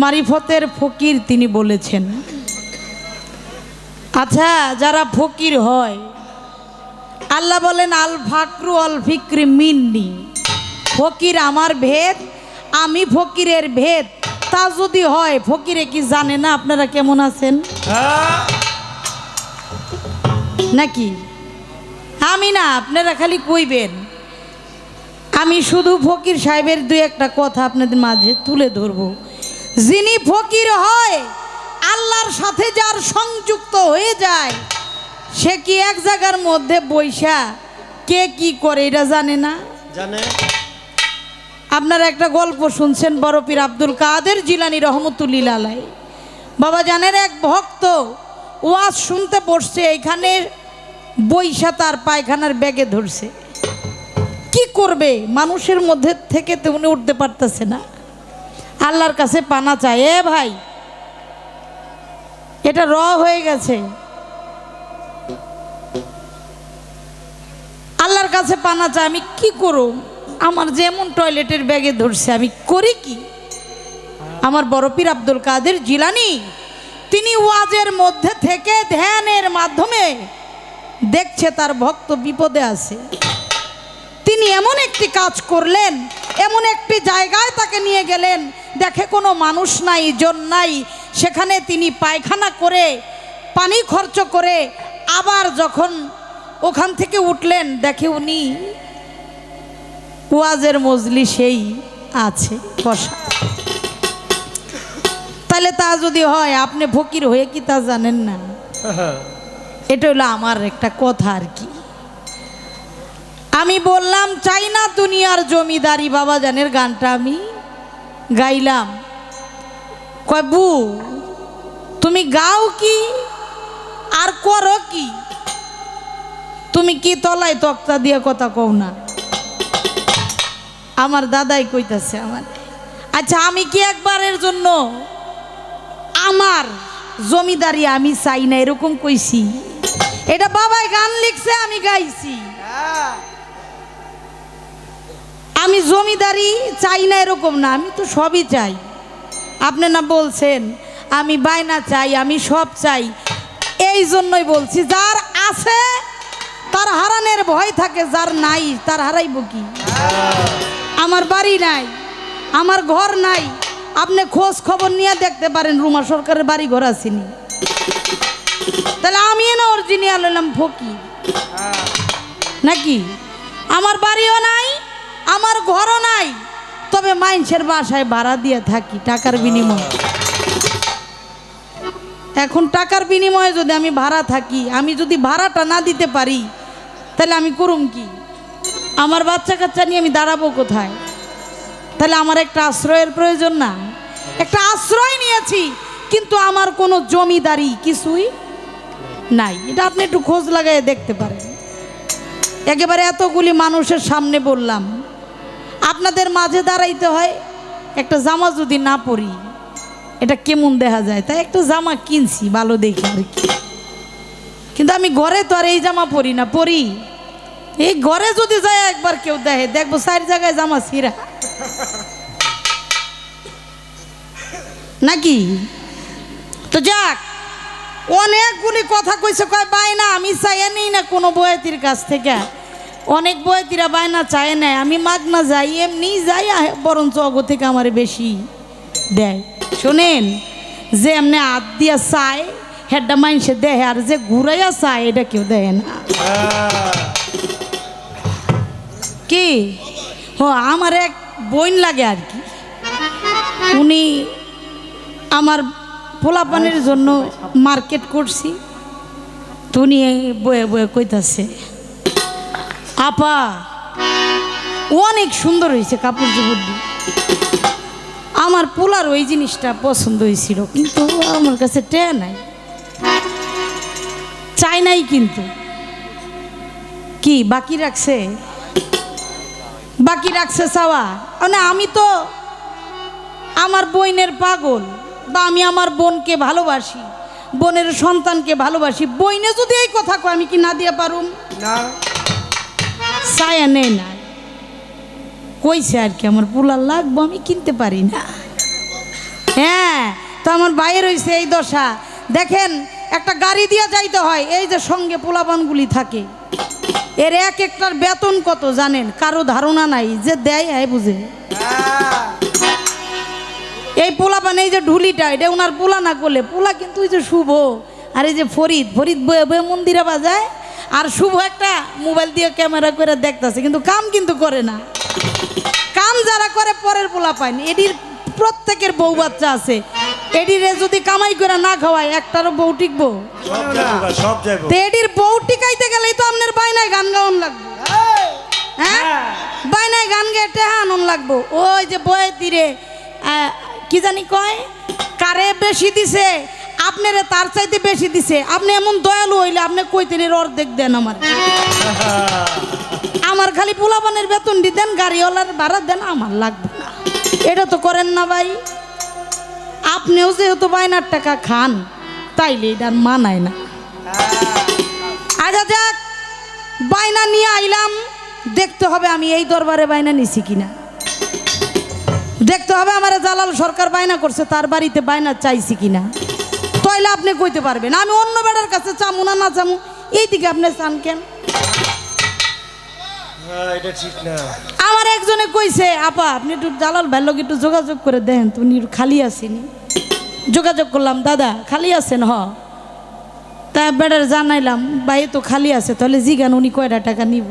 মারিফতের ফকির তিনি বলেছেন, আচ্ছা যারা ফকির হয় আল্লাহ বলেন আল ফাকরু অল ফিক্রি মিন্নি, ফকির আমার ভেদ, আমি ফকিরের ভেদ। তা যদি হয় ফকিরে কি জানে না আপনারা কেমন আছেন নাকি? আমি না, আপনারা খালি কইবেন। আমি শুধু ফকির সাহেবের দুই একটা কথা আপনাদের মাঝে তুলে ধরব। যিনি ফকির হয় আল্লাহর সাথে যার সংযুক্ত হয়ে যায়, সে কি এক জায়গার মধ্যে বৈশা কে কি করে এটা জানে না? জানে। আপনারা একটা গল্প শুনছেন, বড় পীর আব্দুল কাদের জিলানী রহমতুল্লাহ আলাইহি বাবা জানের এক ভক্ত ওয়াজ শুনতে বসছে, এইখানে বৈশা তার পায়খানার ব্যাগে ধরছে। কি করবে, মানুষের মধ্যে থেকে তো উনি উঠতে পারতেছে না, আল্লাহর কাছে পানা চায়। এ ভাই এটা হয়ে গেছে, আল্লাহর কাছে পানা চায়, আমি কি করব? আমার যেমন টয়লেটের ব্যাগে ধরছে আমি করি কি? আমার বড় পীর আব্দুল কাদের জিলানী তিনি ওয়াজের মধ্যে থেকে ধ্যানের মাধ্যমে দেখছে তার ভক্ত বিপদে আছে। তিনি এমন একটি কাজ করলেন, এমন একটি জায়গায় তাকে নিয়ে গেলেন, দেখে কোনো মানুষ নাই, জন নাই, সেখানে তিনি পায়খানা করে পানি খরচ করে আবার যখন ওখান থেকে উঠলেন, দেখে উনি ওয়াজের মজলিসেই আছে বসা। তাহলে তা যদি হয়, আপনি ফকির হয়ে কি তা জানেন না? এটা হলো আমার একটা কথা আর কি। আমি বললাম চাই না দুনিয়ার জমিদারি, বাবা জানের গানটা আমি গাইলাম। কয় বু তুমি গাও কি আর করো কি? তুমি কি তলায় তক্তা দিয়ে কথা কও না? আমার দাদাই কইতাছে আমার। আচ্ছা আমি কি একবারের জন্য আমার জমিদারি আমি চাই না এরকম কইছি? এটা বাবাই গান লিখছে, আমি গাইছি। আমি জমিদারি চাই না এরকম না, আমি তো সবই চাই। আপনি না বলছেন আমি বায়না চাই, আমি সব চাই। এই জন্যই বলছি, যার আছে তার হারানোর ভয় থাকে, যার নাই তার হারাইব কি? আমার বাড়ি নাই, আমার ঘর নাই, আপনি খোঁজ খবর নিয়ে দেখতে পারেন রুমা সরকারের বাড়ি ঘর আসেনি। তাহলে আমি না অরিজিনাল হলাম ফকির নাকি? আমার বাড়িও নাই, আমার ঘরও নাই, তবে মানুষের বাসায় ভাড়া দিয়ে থাকি টাকার বিনিময়ে। এখন টাকার বিনিময়ে যদি আমি ভাড়া থাকি, আমি যদি ভাড়াটা না দিতে পারি তাহলে আমি করুম কি? আমার বাচ্চা কাচ্চা নিয়ে আমি দাঁড়াবো কোথায়? তাহলে আমার একটা আশ্রয়ের প্রয়োজন না? একটা আশ্রয় নিয়েছি, কিন্তু আমার কোনো জমিদারি কিছুই নাই। এটা আপনি একটু খোঁজ লাগাই দেখতে পারেন। একেবারে এতগুলি মানুষের সামনে বললাম, আপনাদের মাঝে দাঁড়াইতে হয়, একটা জামা যদি না পরি এটা কেমন দেখা যায়, তাই একটা জামা কিনছি ভালো দেখে আর কি। কিন্তু আমি ঘরে তো আর এই জামা পরি না, পরি এই ঘরে যদি যায় একবার কেউ দেখে, দেখবো 4 জায়গায় জামা ছিঁড়া নাকি? তো যাক, অনেকগুলি কথা কইছে, কয় বায়না আমি চাইয়ে নেই না কোনো বয়েতির কাছ থেকে। অনেক বয়েতিরা বায়না চায় না, আমি মাগনা যাই, এমনি যাই, বরঞ্চ অগ থেকে আমার বেশি দেয়। শোনেন, যে এমনি হাত দিয়া চায় হেডটা মানুষে দেয়, আর যে ঘুরাইয়া চায় এটা কেউ দেয় না। কি আমার এক বোন লাগে আর কি, উনি আমার পোলাপানের জন্য মার্কেট করছি, তো উনি বয়ে বয়ে কইতাছে, আপা অনেক সুন্দর হয়েছে কাপড় চোপড় দিয়ে। আমার পোলার ওই জিনিসটা পছন্দ হয়েছিল, কিন্তু আমার কাছে টেয়া নাই, চাই নাই, কিন্তু কি বাকি রাখছে? বাকি রাখছে চাওয়া। মানে আমি তো আমার বোনের পাগল, বা আমি আমার বোনকে ভালোবাসি, বোনের সন্তানকে ভালোবাসি। বইনে যদি এই কথা কয় আমি কি না দিয়ে পারুম? না, চায়া নেই না, কইছে আর কি আমার পোলার লাগবো, আমি কিনতে পারি না। হ্যাঁ, তো আমার ভাইয়ের হয়েছে এই দশা। দেখেন, একটা গাড়ি দিয়ে যাইতে হয়, এই যে সঙ্গে পোলাপানগুলি থাকে, এর এক একটার বেতন কত জানেন? কারো ধারণা নাই, যে দেয় হ্যাঁ বুঝে। এই পোলাপান, এই যে ঢুলিটা, এটা ওনার পোলা না করলে, পোলা কিন্তু ওই যে শুভ, আর এই যে ফরিদ, ফরিদ বয়ে বয়ে মন্দিরে বাজায়, আর শুভ একটা মোবাইল দিয়ে ক্যামেরা করে দেখতেছে, কিন্তু কাম কিন্তু করে না। কাম যারা করে পরের পোলা পায়নি। এটির প্রত্যেকের বউ বাচ্চা আছে, এটিরে যদি কামাই করে না খাওয়ায় একটারও বউ টিকবো? তো এটির বউ টিকাইতে গেলেই তো আপনার বাইনায় গান গাওয়ান লাগবে। হ্যাঁ, বাইনায় গান গেয়ে টেহা আনন লাগবো। ওই যে বয়ে তীরে কি জানি কয়, কারে বেশি দিছে, আপনারে তার চাইতে বেশি দিছে। আপনি এমন দয়ালু হইলে আপনি কইতেন এর অর্ধেক দেন আমার। আমার খালি পোলাপানের বেতন দেন, গাড়িওয়ালার ভাড়া দেন, আমার লাগবে না। এটা তো করেন না ভাই। আপনিও যেহেতু বাইনার টাকা খান, তাইলে এটা মানায় না। আচ্ছা যাক, বাইনা নিয়ে আইলাম, দেখতে হবে আমি এই দরবারে বাইনা নিছি কিনা, দেখতে হবে আমার জালাল সরকার বায়না করছে তার বাড়িতে বায়না চাইছি কিনা, তাইলে আপনি কইতে পারবেন। আমি অন্য বেড়ার কাছে চামু না চামু, এই দিকে আপনি চান কেন? এটা ঠিক না। আমার একজনে কইছে, আপা আপনি একটু জালাল ভাইয়ের লগে একটু যোগাযোগ করে দেন তো, উনি খালি আসেনি। যোগাযোগ করলাম, দাদা খালি আছেন? হ। তা বেড়ার জানাইলাম, ভাই তো খালি আছে, তাহলে জিগান উনি কয়টা টাকা নিব।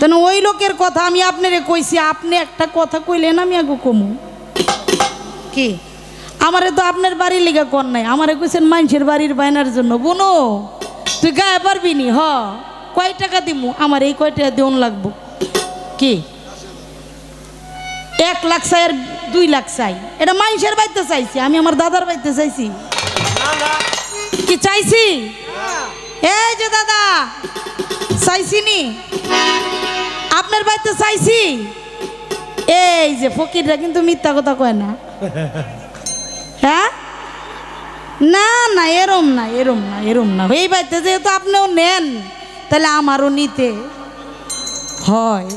তেন ওই লোকের কথা আমি আপনারে কইছি, আপনি একটা কথা কইলেন আমি আগে কমু কি? আমারে তো আপনার বাড়ির লেগে কর নাই, আমারে কইছেন মানুষের বাড়ির বায়নার জন্য। বোনো তুই গায়ে পারবি নি? হ। কয় টাকা দিমু? আমার এই কয় টাকা দেন লাগবো। কি 1 লাখ চাই আর 2 লাখ চাই? এটা মানুষের বাড়িতে চাইছি, আমি আমার দাদার বাড়িতে চাইছি কি চাইছি? এই যে দাদা চাইছি নি, আপনার বাড়িতে চাইছি। এই যে ফকিররা কিন্তু মিথ্যা কথা কয় না। হ্যাঁ, না না এরম না এরম না এরম না এই বাড়িতে যেহেতু আপনিও নেন তাহলে আমারও নিতে হয়।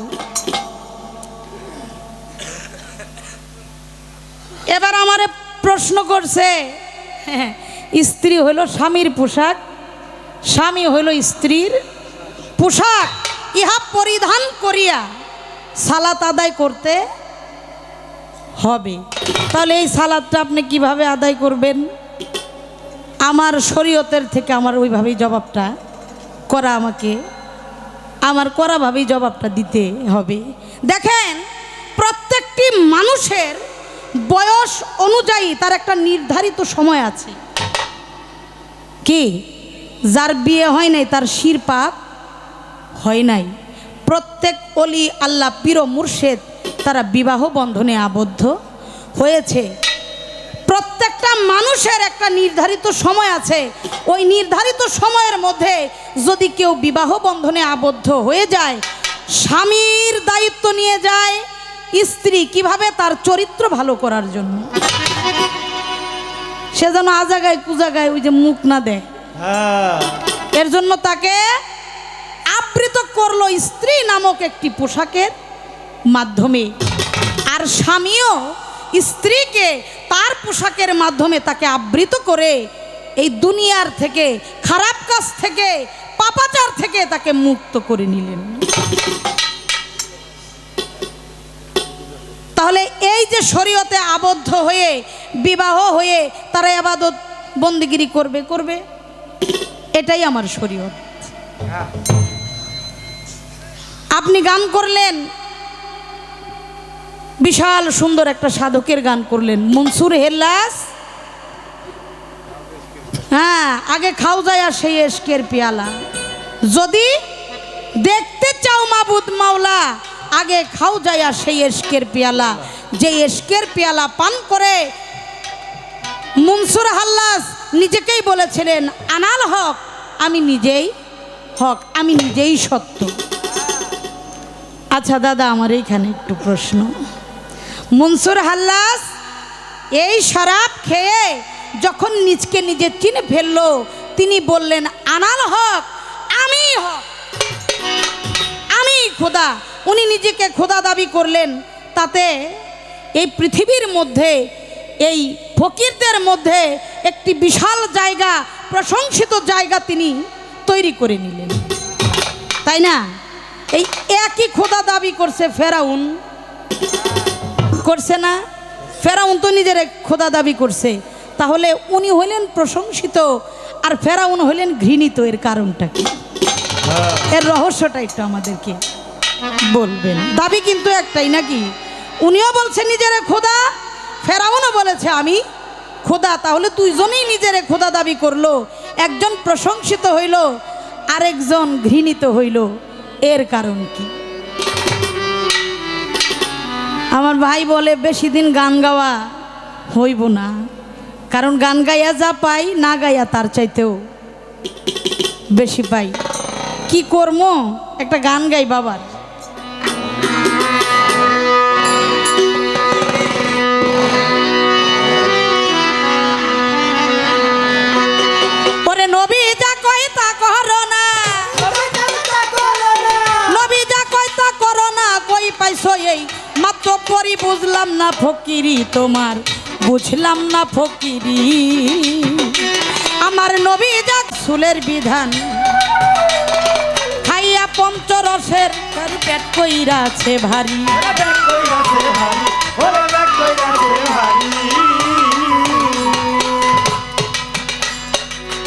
এবার আমারে প্রশ্ন করছে, স্ত্রী হইল স্বামীর পোশাক, স্বামী হইল স্ত্রীর পোশাক, ইহা পরিধান করিয়া সালাত আদায় করতে হবে। তাহলে এই সালাতটা আপনি কিভাবে আদায় করবেন? আমার শরীয়তের থেকে আমার ওইভাবেই জবাবটা করা, আমার করাভাবেই জবাবটা দিতে হবে। দেখেন, প্রত্যেকটি মানুষের বয়স অনুযায়ী তার একটা নির্ধারিত সময় আছে। কি, যার বিয়ে হয় নাই তার শির পাক হয় নাই। প্রত্যেক অলি আল্লাহ পীর ও মুর্শেদ তারা বিবাহ বন্ধনে আবদ্ধ হয়েছে। প্রত্যেকটা মানুষের একটা নির্ধারিত সময় আছে। ওই নির্ধারিত সময়ের মধ্যে যদি কেউ বিবাহ বন্ধনে আবদ্ধ হয়ে যায়, স্বামীর দায়িত্ব নিয়ে যায় স্ত্রী কিভাবে তার চরিত্র ভালো করার জন্য, সে যেন আজাগায় কুজাগায় ওই যে মুখ না দেয়, এর জন্য তাকে আবৃত করলো স্ত্রী নামক একটি পোশাকের মাধ্যমে। আর স্বামীও স্ত্রীকে তার পোশাকের মাধ্যমে তাকে আবৃত করে এই দুনিয়ার থেকে, খারাপ কাজ থেকে, পাপাচার থেকে তাকে মুক্ত করে নিলেন। তাহলে এই যে শরীয়তে আবদ্ধ হয়ে বিবাহ হয়ে তারা ইবাদত বন্দেগিরি করবে, এটাই আমার শরীয়ত। আপনি গান করলেন, বিশাল সুন্দর একটা সাধকের গান করলেন, মনসুর হেল্লাস, হ্যাঁ, আগে খাও যায় আর সেই এশকের পেয়ালা। যদি দেখতে চাও মাবুদ মাওলা, আগে খাও যায় আর সেই এশকের পেয়ালা। যে এশকের পেয়ালা পান করে মনসুর হাল্লাস নিজেকেই বলেছিলেন, আনাল হক, আমি নিজেই হক, আমি নিজেই সত্য। আচ্ছা দাদা, আমার এইখানে একটু প্রশ্ন, মনসুর হাল্লাস এই শরাব খেয়ে যখন নিজকে নিজে চিনে ফেললো, তিনি বললেন আনাল হক, আমি হক, আমি খোদা। উনি নিজেকে খোদা দাবি করলেন। তাতে এই পৃথিবীর মধ্যে, এই ফকিরদের মধ্যে একটি বিশাল জায়গা, প্রশংসিত জায়গা তিনি তৈরি করে নিলেন, তাই না? এই একই খোদা দাবি করছে ফেরাউন, করছে না? ফেরাউন তো নিজের খোদা দাবি করছে। তাহলে উনি হইলেন প্রশংসিত আর ফেরাউন হইলেন ঘৃণিত, এর কারণটা কি? এর রহস্যটা একটু আমাদেরকে বলবেন। দাবি কিন্তু একটাই নাকি? উনিও বলছে নিজের খোদা, ফেরাউনও বলেছে আমি খোদা। তাহলে দুইজনেই নিজের খোদা দাবি করলো, একজন প্রশংসিত হইল আরেকজন ঘৃণিত হইল, এর কারণ কি? আমার ভাই বলে বেশি দিন গান গাওয়া হইব না, কারণ গান গাইয়া যা পাই না গাইয়া তার চাইতেও বেশি পাই। কি করব, একটা গান গাই বাবার। ওরে নবী যা কয় তা করো না, নবী যা কয় তা করো না, কই পাইছো এই মাত্র পরি, বুঝলাম না ফকিরি তোমার, বুঝলাম না ফকিরি। আমার নবী যা চুলের বিধান খাইয়া পঞ্চরসের পেট কইরাছে ভারী।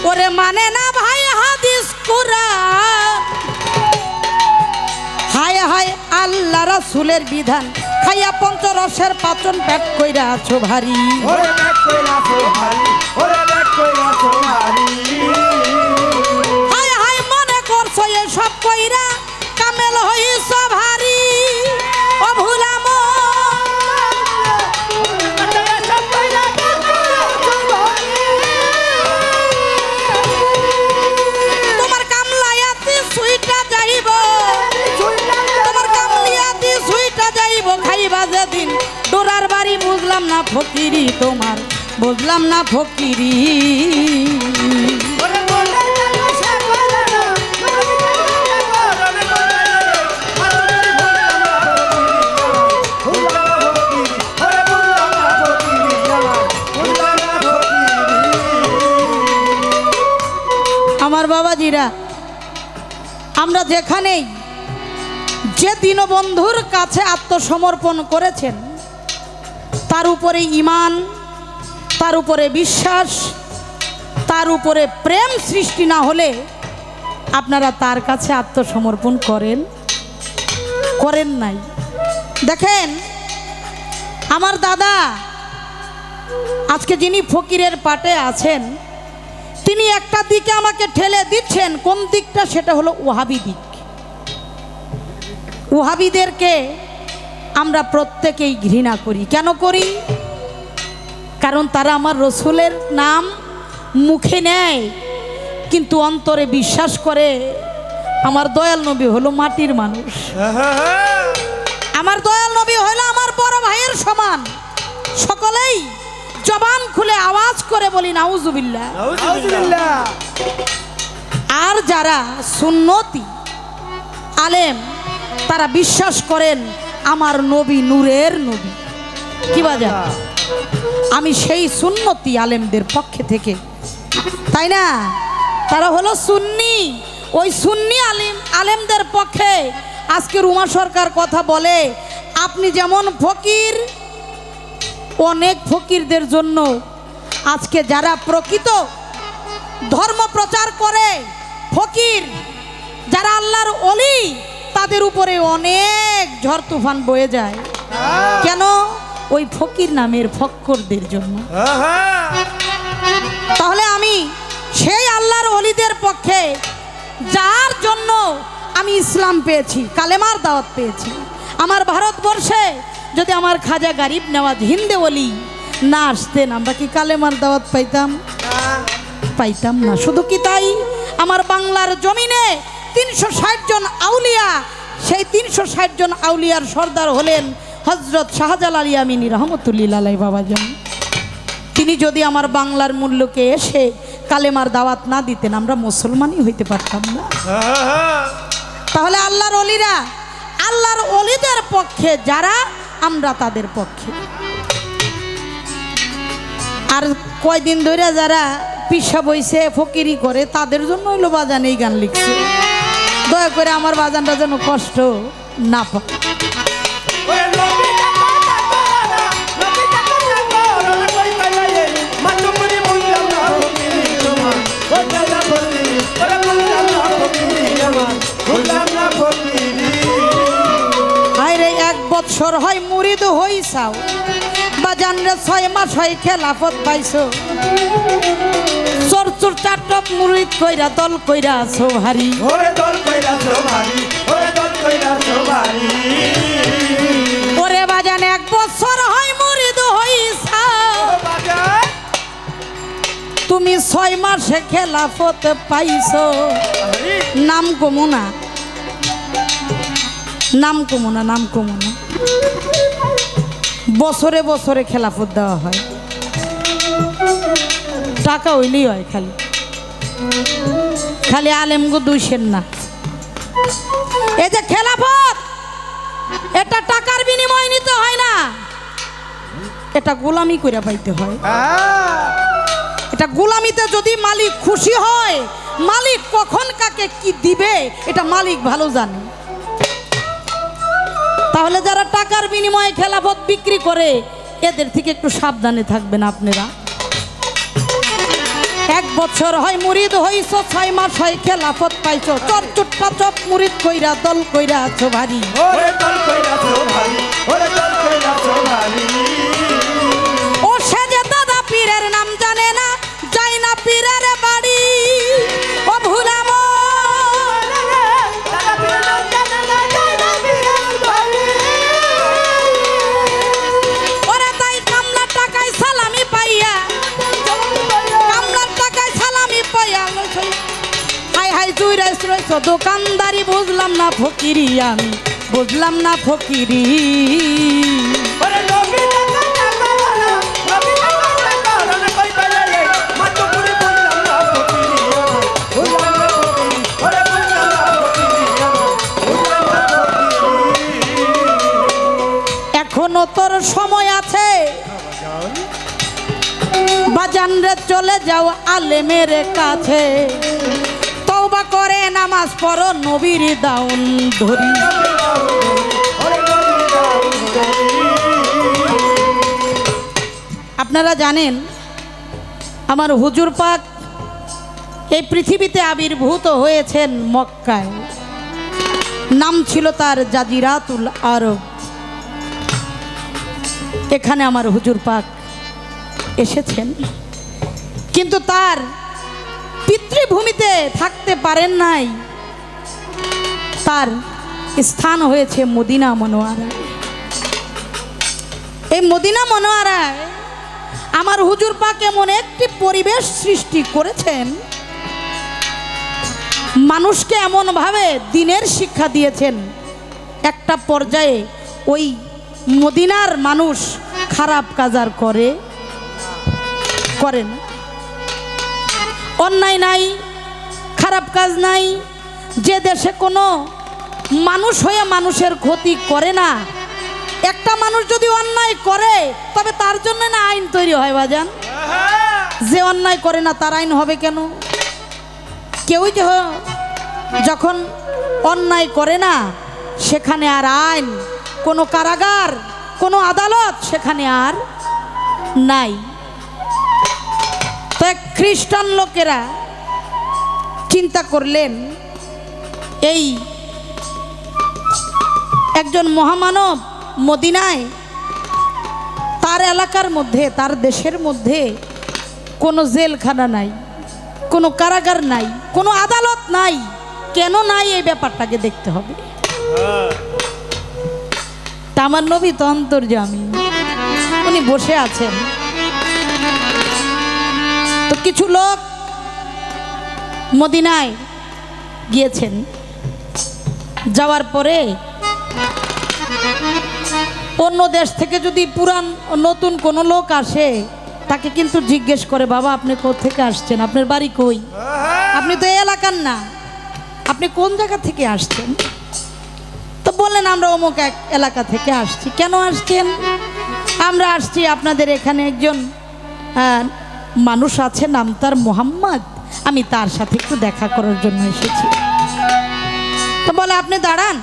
ওরে মানে না ভাই হাদিস কুরআন, হায় হায় আল্লাহ রাসূলের বিধান খাইয়া পঞ্চরসের পাচন পেট কইরা আছো ভারী। হায় হায় মনে করছো এসব কইরা কামেল হইছ ভারী। ও ভুলাম তোমার কামলায়াতি সুইটা যাইব, তোমার কামলিয়াতি সুইটা যাইব খাইবা যেদিন ডোরার বাড়ি, বুঝলাম না ফকিরি তোমার, বুঝলাম না ফকিরি। আমার বাবাজিরা, আমরা যেখানেই যে দীনবন্ধুর কাছে আত্মসমর্পণ করেছেন, তার উপরে ঈমান, তার উপরে বিশ্বাস, তার উপরে প্রেম সৃষ্টি না হলে আপনারা তার কাছে আত্মসমর্পণ করেন নাই। দেখেন, আমার দাদা আজকে যিনি ফকিরের পাটে আছেন, তিনি একটা দিকে আমাকে ঠেলে দিচ্ছেন। কোন দিকটা? সেটা হলো ওয়াহাবি দিক। ওয়াহাবিদেরকে আমরা প্রত্যেকেই ঘৃণা করি। কেন করি? কারণ তারা আমার রসুলের নাম মুখে নেয়, কিন্তু অন্তরে বিশ্বাস করে আমার দয়াল নবী হলো মাটির মানুষ, আমার দয়াল নবী হলো আমার বড় ভাইয়ের সমান। সকলেই জবান খুলে আওয়াজ করে বলি নাউজুবিল্লাহ। আর যারা সুন্নতি আলেম, তারা বিশ্বাস করেন আমার নবী নূরের নবী। কি বাজা? আমি সেই সুন্নতি আলেমদের পক্ষে থেকে, তাই না? তারা হলো সুন্নি। ওই সুন্নি আলেমদের পক্ষে আজকে রুমা সরকার কথা বলে। আপনি যেমন ফকির, অনেক ফকিরদের জন্য আজকে যারা প্রকৃত ধর্ম প্রচার করে, ফকির যারা আল্লাহর ওলি, তাদের উপরে অনেক ঝড় তুফান বয়ে যায়। কেন? ওই ফকির নামের ফক্করদের জন্য। তাহলে আমি সেই আল্লাহর ওলিদের পক্ষে, যার জন্য আমি ইসলাম পেয়েছি, কালেমার দাওয়াত পেয়েছি। আমার ভারতবর্ষে যদি আমার খাজা গরিব নওয়াজ হিন্দে ওলি না আসতেন, আমরা কি কালেমার দাওয়াত পাইতাম না। শুধু কি তাই, আমার বাংলার জমিনে 360 জন আউলিয়া, সেই 360 জন আউলিয়ার সর্দার হলেন হজরত শাহজালাল ইয়ামিনী রহমতুল্লাহ আলাইহি বাবাজান। তিনি যদি আমার বাংলার মূল্যকে এসে কালেমার দাওয়াত না দিতেন, আমরা মুসলমানই হইতে পারতাম না। তাহলে আল্লাহর ওলিরা, আল্লাহর ওলিদের পক্ষে যারা, আমরা তাদের পক্ষে। আর কয়দিন ধরে যারা পিসা বইছে ফকিরি করে, তাদের জন্য হইলো বাজান এই গান লিখছে। দয়া করে আমার বাজানটা যেন কষ্ট না পায়। আরে 1 বছর হয় মুরিদ হইছাও, বাজান রে 6 মাস হয় খেলাফত পাইছো। চোর চাটক মুরিদ কইরা দল কইরা আছো ভারী, ওরে বাজান 1 বছর হয় মুরিদ হইছাও, তুমি 6 মাসে খেলাফত পাইছো। নাম কমুনা, নাম কমুনা, নাম কমুনা। বছরে বছরে খেলাফত দেওয়া হয়, টাকা হইলেই হয়। খালি খালি আলেমগো দুইশেন না। এই যে খেলাফত, এটা টাকার বিনিময় নিতে হয় না, এটা গোলামি করে পাইতে হয়। এটা গোলামিতে যদি মালিক খুশি হয়, মালিক কখন কাকে কি দিবে এটা মালিক ভালো জানে। তাহলে যারা টাকার বিনিময়ে খেলাফত বিক্রি করে, এদের থেকে একটু সাবধানে থাকবেন আপনারা। 1 বছর হয় মুরিদ হইছো, 6 মাস হয় খেলাফত পাইছো। চর চুট্টা চপ মুরিদ কইরা দল কইরা আছো ভারী, ও সে যে দাদা পীরের নাম জানে না, যাই না পীরের বাড়ি। ও ভুলাম, ওরে তাই কামলার টাকায় সালামি পাইয়া, কামলার টাকায় সালামি পাইয়া হাই হাই তুই রয়েছ দোকানদারি। বুঝলাম না ফকিরি, আমি বুঝলাম না ফকিরি। এখনো তোর সময় আছে, বাজান রে চলে যাও আলেমের কাছে, তওবা করে নামাজ পড়ো নবীর দাউন ধরি। আপনারা জানেন আমার হুজুর পাক এই পৃথিবীতে আবির্ভূত হয়েছেন মক্কায়, নাম ছিল তার জাজিরাতুল আরব। এখানে আমার হুজুর পাক এসেছেন, কিন্তু তার পিতৃভূমিতে থাকতে পারেন নাই, তার স্থান হয়েছে মদিনা মনোয়ারায়। এই মদিনা মনোয়ারায় আমার হুজুর পাক এমন একটি পরিবেশ সৃষ্টি করেছেন, মানুষকে এমনভাবে দ্বীনের শিক্ষা দিয়েছেন, একটা পর্যায়ে ওই মদিনার মানুষ খারাপ কাজ আর করে না, অন্যায় নাই, খারাপ কাজ নাই। যে দেশে কোনো মানুষ হয়ে মানুষের ক্ষতি করে না, একটা মানুষ যদি অন্যায় করে তবে তার জন্য না আইন তৈরি হয় বাজান। যে অন্যায় করে না তার আইন হবে কেন? কেউই যখন অন্যায় করে না সেখানে আর আইন, কোনো কারাগার, কোনো আদালত সেখানে আর নাই। তো এক খ্রিস্টান লোকেরা চিন্তা করলেন, এই একজন মহামানব মদিনায়, তার এলাকার মধ্যে, তার দেশের মধ্যে কোনো জেলখানা নাই, কোনো কারাগার নাই, কোনো আদালত নাই, কেন নাই এই ব্যাপারটাকে দেখতে হবে। তা আমার নবী তো অন্তর্যামী, উনি বসে আছেন। তো কিছু লোক মদিনায় গিয়েছেন, যাওয়ার পরে অন্য দেশ থেকে যদি পুরান নতুন কোনো লোক আসে তাকে কিন্তু জিজ্ঞেস করে, বাবা আপনি কোত্থেকে আসছেন, আপনার বাড়ি কই, আপনি তো এই এলাকার না, আপনি কোন জায়গা থেকে আসছেন? তো বললেন আমরা অমুক এক এলাকা থেকে আসছি। কেন আসছেন? আমরা আসছি আপনাদের এখানে একজন মানুষ আছে, নাম তার মোহাম্মদ, আমি তার সাথে একটু দেখা করার জন্য এসেছি। তো বলে আপনি দাঁড়ান,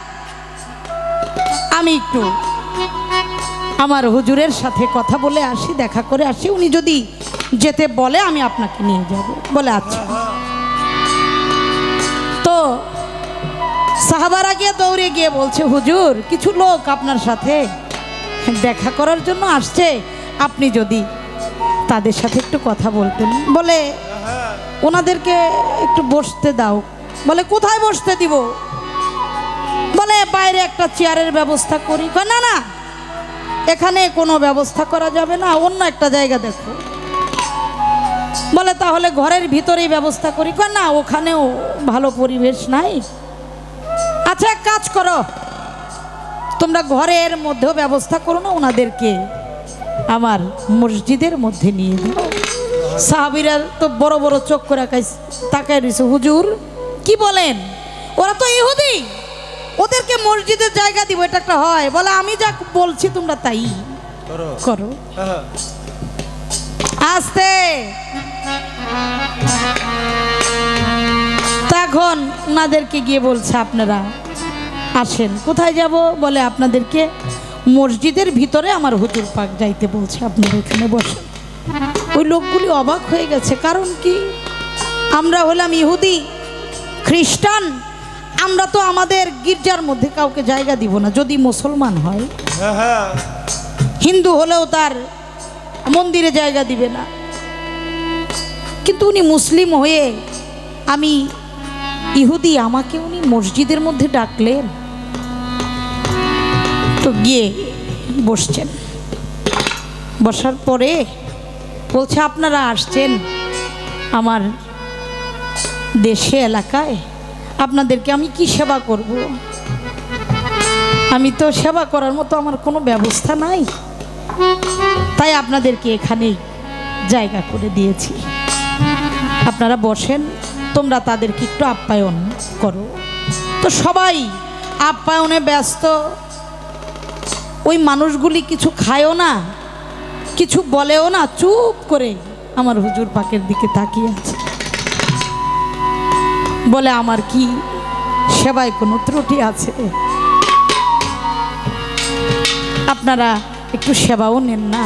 আমি একটু আমার হুজুরের সাথে কথা বলে আসি, দেখা করে আসি, উনি যদি যেতে বলে আমি আপনাকে নিয়ে যাব। বলে আচ্ছা। তো সাহাবারা গিয়ে দৌড়ে গিয়ে বলছে, হুজুর কিছু লোক আপনার সাথে দেখা করার জন্য আসছে, আপনি যদি তাদের সাথে একটু কথা বলতেন। বলে ওনাদেরকে একটু বসতে দাও। বলে কোথায় বসতে দিব? বলে বাইরে একটা চেয়ারের ব্যবস্থা করি। না না, এখানে কোনো ব্যবস্থা করা যাবে না, অন্য একটা জায়গা দেখো। বলে তাহলে ঘরের ভিতরেই ব্যবস্থা করি। না, ওখানেও ভালো পরিবেশ নাই। আচ্ছা এক কাজ করো, তোমরা ঘরের মধ্যেও ব্যবস্থা করো না, ওনাদেরকে আমার মসজিদের মধ্যে নিয়ে দাও। সাহাবীরা তো বড় বড় চোখ করে তাকায় রয়েছে, হুজুর কি বলেন? ওরা তো ইহুদি, ওদেরকে মসজিদের জায়গা দিব, এটা একটা হয়? বলে আমি যা বলছি তোমরা তাই করো। আস্তে তখন ওনাদেরকে গিয়ে বলছে আপনারা আসেন। কোথায় যাব? বলে আপনাদেরকে মসজিদের ভিতরে আমার হুজুর পাক যাইতে বলছে, আপনারা এখানে বসেন। ওই লোকগুলি অবাক হয়ে গেছে, কারণ কি? আমরা হলাম ইহুদি, খ্রিস্টান, আমরা তো আমাদের গির্জার মধ্যে কাউকে জায়গা দিব না, যদি মুসলমান হয়। হিন্দু হলেও তার মন্দিরে জায়গা দিবে না। কিন্তু উনি মুসলিম হয়ে, আমি ইহুদি, আমাকে উনি মসজিদের মধ্যে ডাকলেন। তো গিয়ে বসছেন, বসার পরে বলছে আপনারা আসছেন আমার দেশে, এলাকায়, আপনাদেরকে আমি কি সেবা করব? আমি তো সেবা করার মতো আমার কোনো ব্যবস্থা নাই, তাই আপনাদেরকে এখানেই জায়গা করে দিয়েছি, আপনারা বসেন, তোমরা তাদেরকে একটু আপ্যায়ন করো। তো সবাই আপ্যায়নে ব্যস্ত, ওই মানুষগুলি কিছু খায়ও না, কিছু বলেও না, চুপ করে আমার হুজুর পাকের দিকে তাকিয়ে আছে। বলে আমার কি সেবায় কোনো ত্রুটি আছে? আপনারা একটু সেবাও নেন না,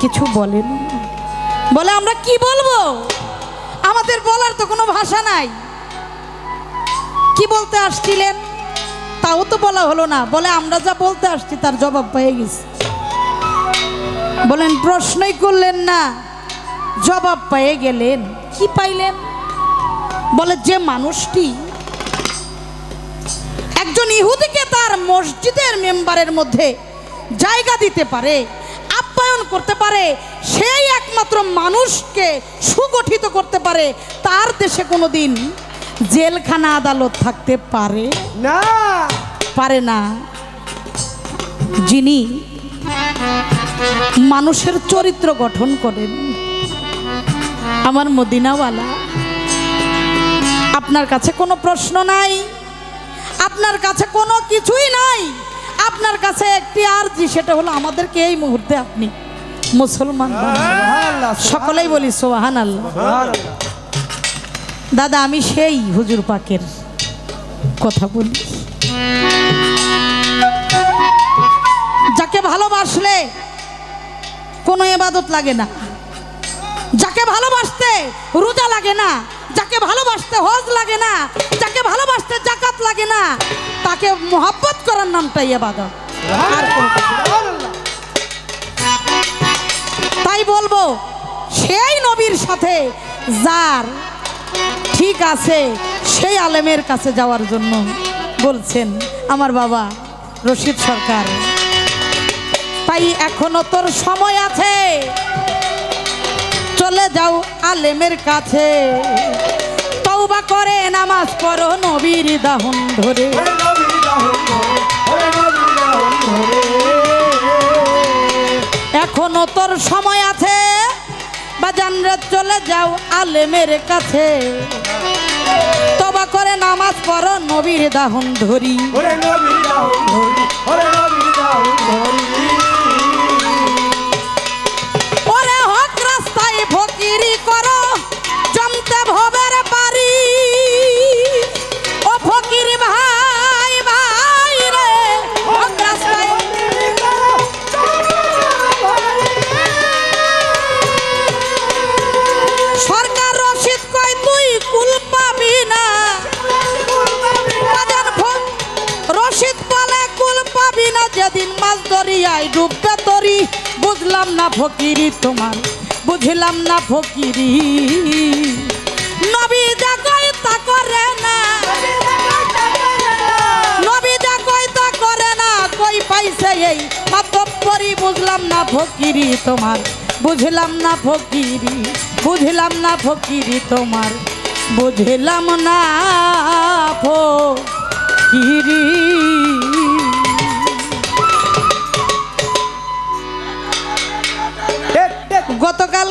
কিছু বলেন না। বলে আমরা কি বলবো, আমাদের বলার তো কোনো ভাষা নাই। কি বলতে আসছিলেন তাও তো বলা হলো না। বলে আমরা যা বলতে আসছি তার জবাব পেয়ে গেছি। বলেন প্রশ্নই করলেন না, জবাব পেয়ে গেলেন। কি পাইলেন? বলে যে মানুষটি একজন ইহুদিকে তার মসজিদের মেম্বারের মধ্যে জায়গা দিতে পারে, আপ্যায়ন করতে পারে, সেই একমাত্র মানুষকে সুগঠিত করতে পারে। তার দেশে কোনোদিন জেলখানা আদালত থাকতে পারে না, পারে না। যিনি মানুষের চরিত্র গঠন করেন, আমার মদিনাওয়ালা। আপনার কাছে কোনো প্রশ্ন নাই, আপনার কাছে কোনো কিছুই নাই, আপনার কাছে একটি আরজি, সেটা হলো আমাদেরকে এই মুহূর্তে আপনি মুসলমান বানান। সকলেই বলি সুবহানাল্লাহ। দাদা আমি সেই হুজুর পাকের কথা বলি, যাকে ভালোবাসলে কোনো ইবাদত লাগে না, যাকে ভালোবাসতে রোজা লাগে না, যাকে ভালোবাসতে হজ লাগে না, যাকে ভালোবাসতে যাকাত লাগে না, তাকে মোহাব্বত করার নামটাই ইবাদত। আর কোনো কিছু না। তাই বলবো সেই নবীর সাথে যার ঠিক আছে সেই আলেমের কাছে যাওয়ার জন্য বলছেন আমার বাবা রশিদ সরকার। তাই এখনো তোর সময় আছে, চলে যাও আলেমের কাছে, তওবা করে নামাজ পড়ো নবীর দাহন ধরে। এখনো তোর সময় আছে, বাজানরে চলে যাও আলেমের কাছে, তওবা করে নামাজ পড়ো নবীর দাহন ধরি। ওরে হক রাস্তায় ফকিরি করো, জমতে ভবের বাড়ি। ও ফকির ভাই ভাই রে, হক রাস্তায় সরকার রশিদ কয় তুই কুল পাবি না। রশিদ বলে কুল পাবি না, যেদিন মাছ দরিয়ায় ডুববে তরি। বুঝলাম না ফকিরি তোমার, বুঝলাম না ফকিরি। নবী যা কয় তা করে না, নবী যা কয় তা করে না, কই পাইছে এই মাতব্বরি। বুঝলাম না ফকিরি তোমার, বুঝলাম না ফকিরি, বুঝলাম না ফকিরি তোমার, বুঝলাম না ফকিরি। গতকাল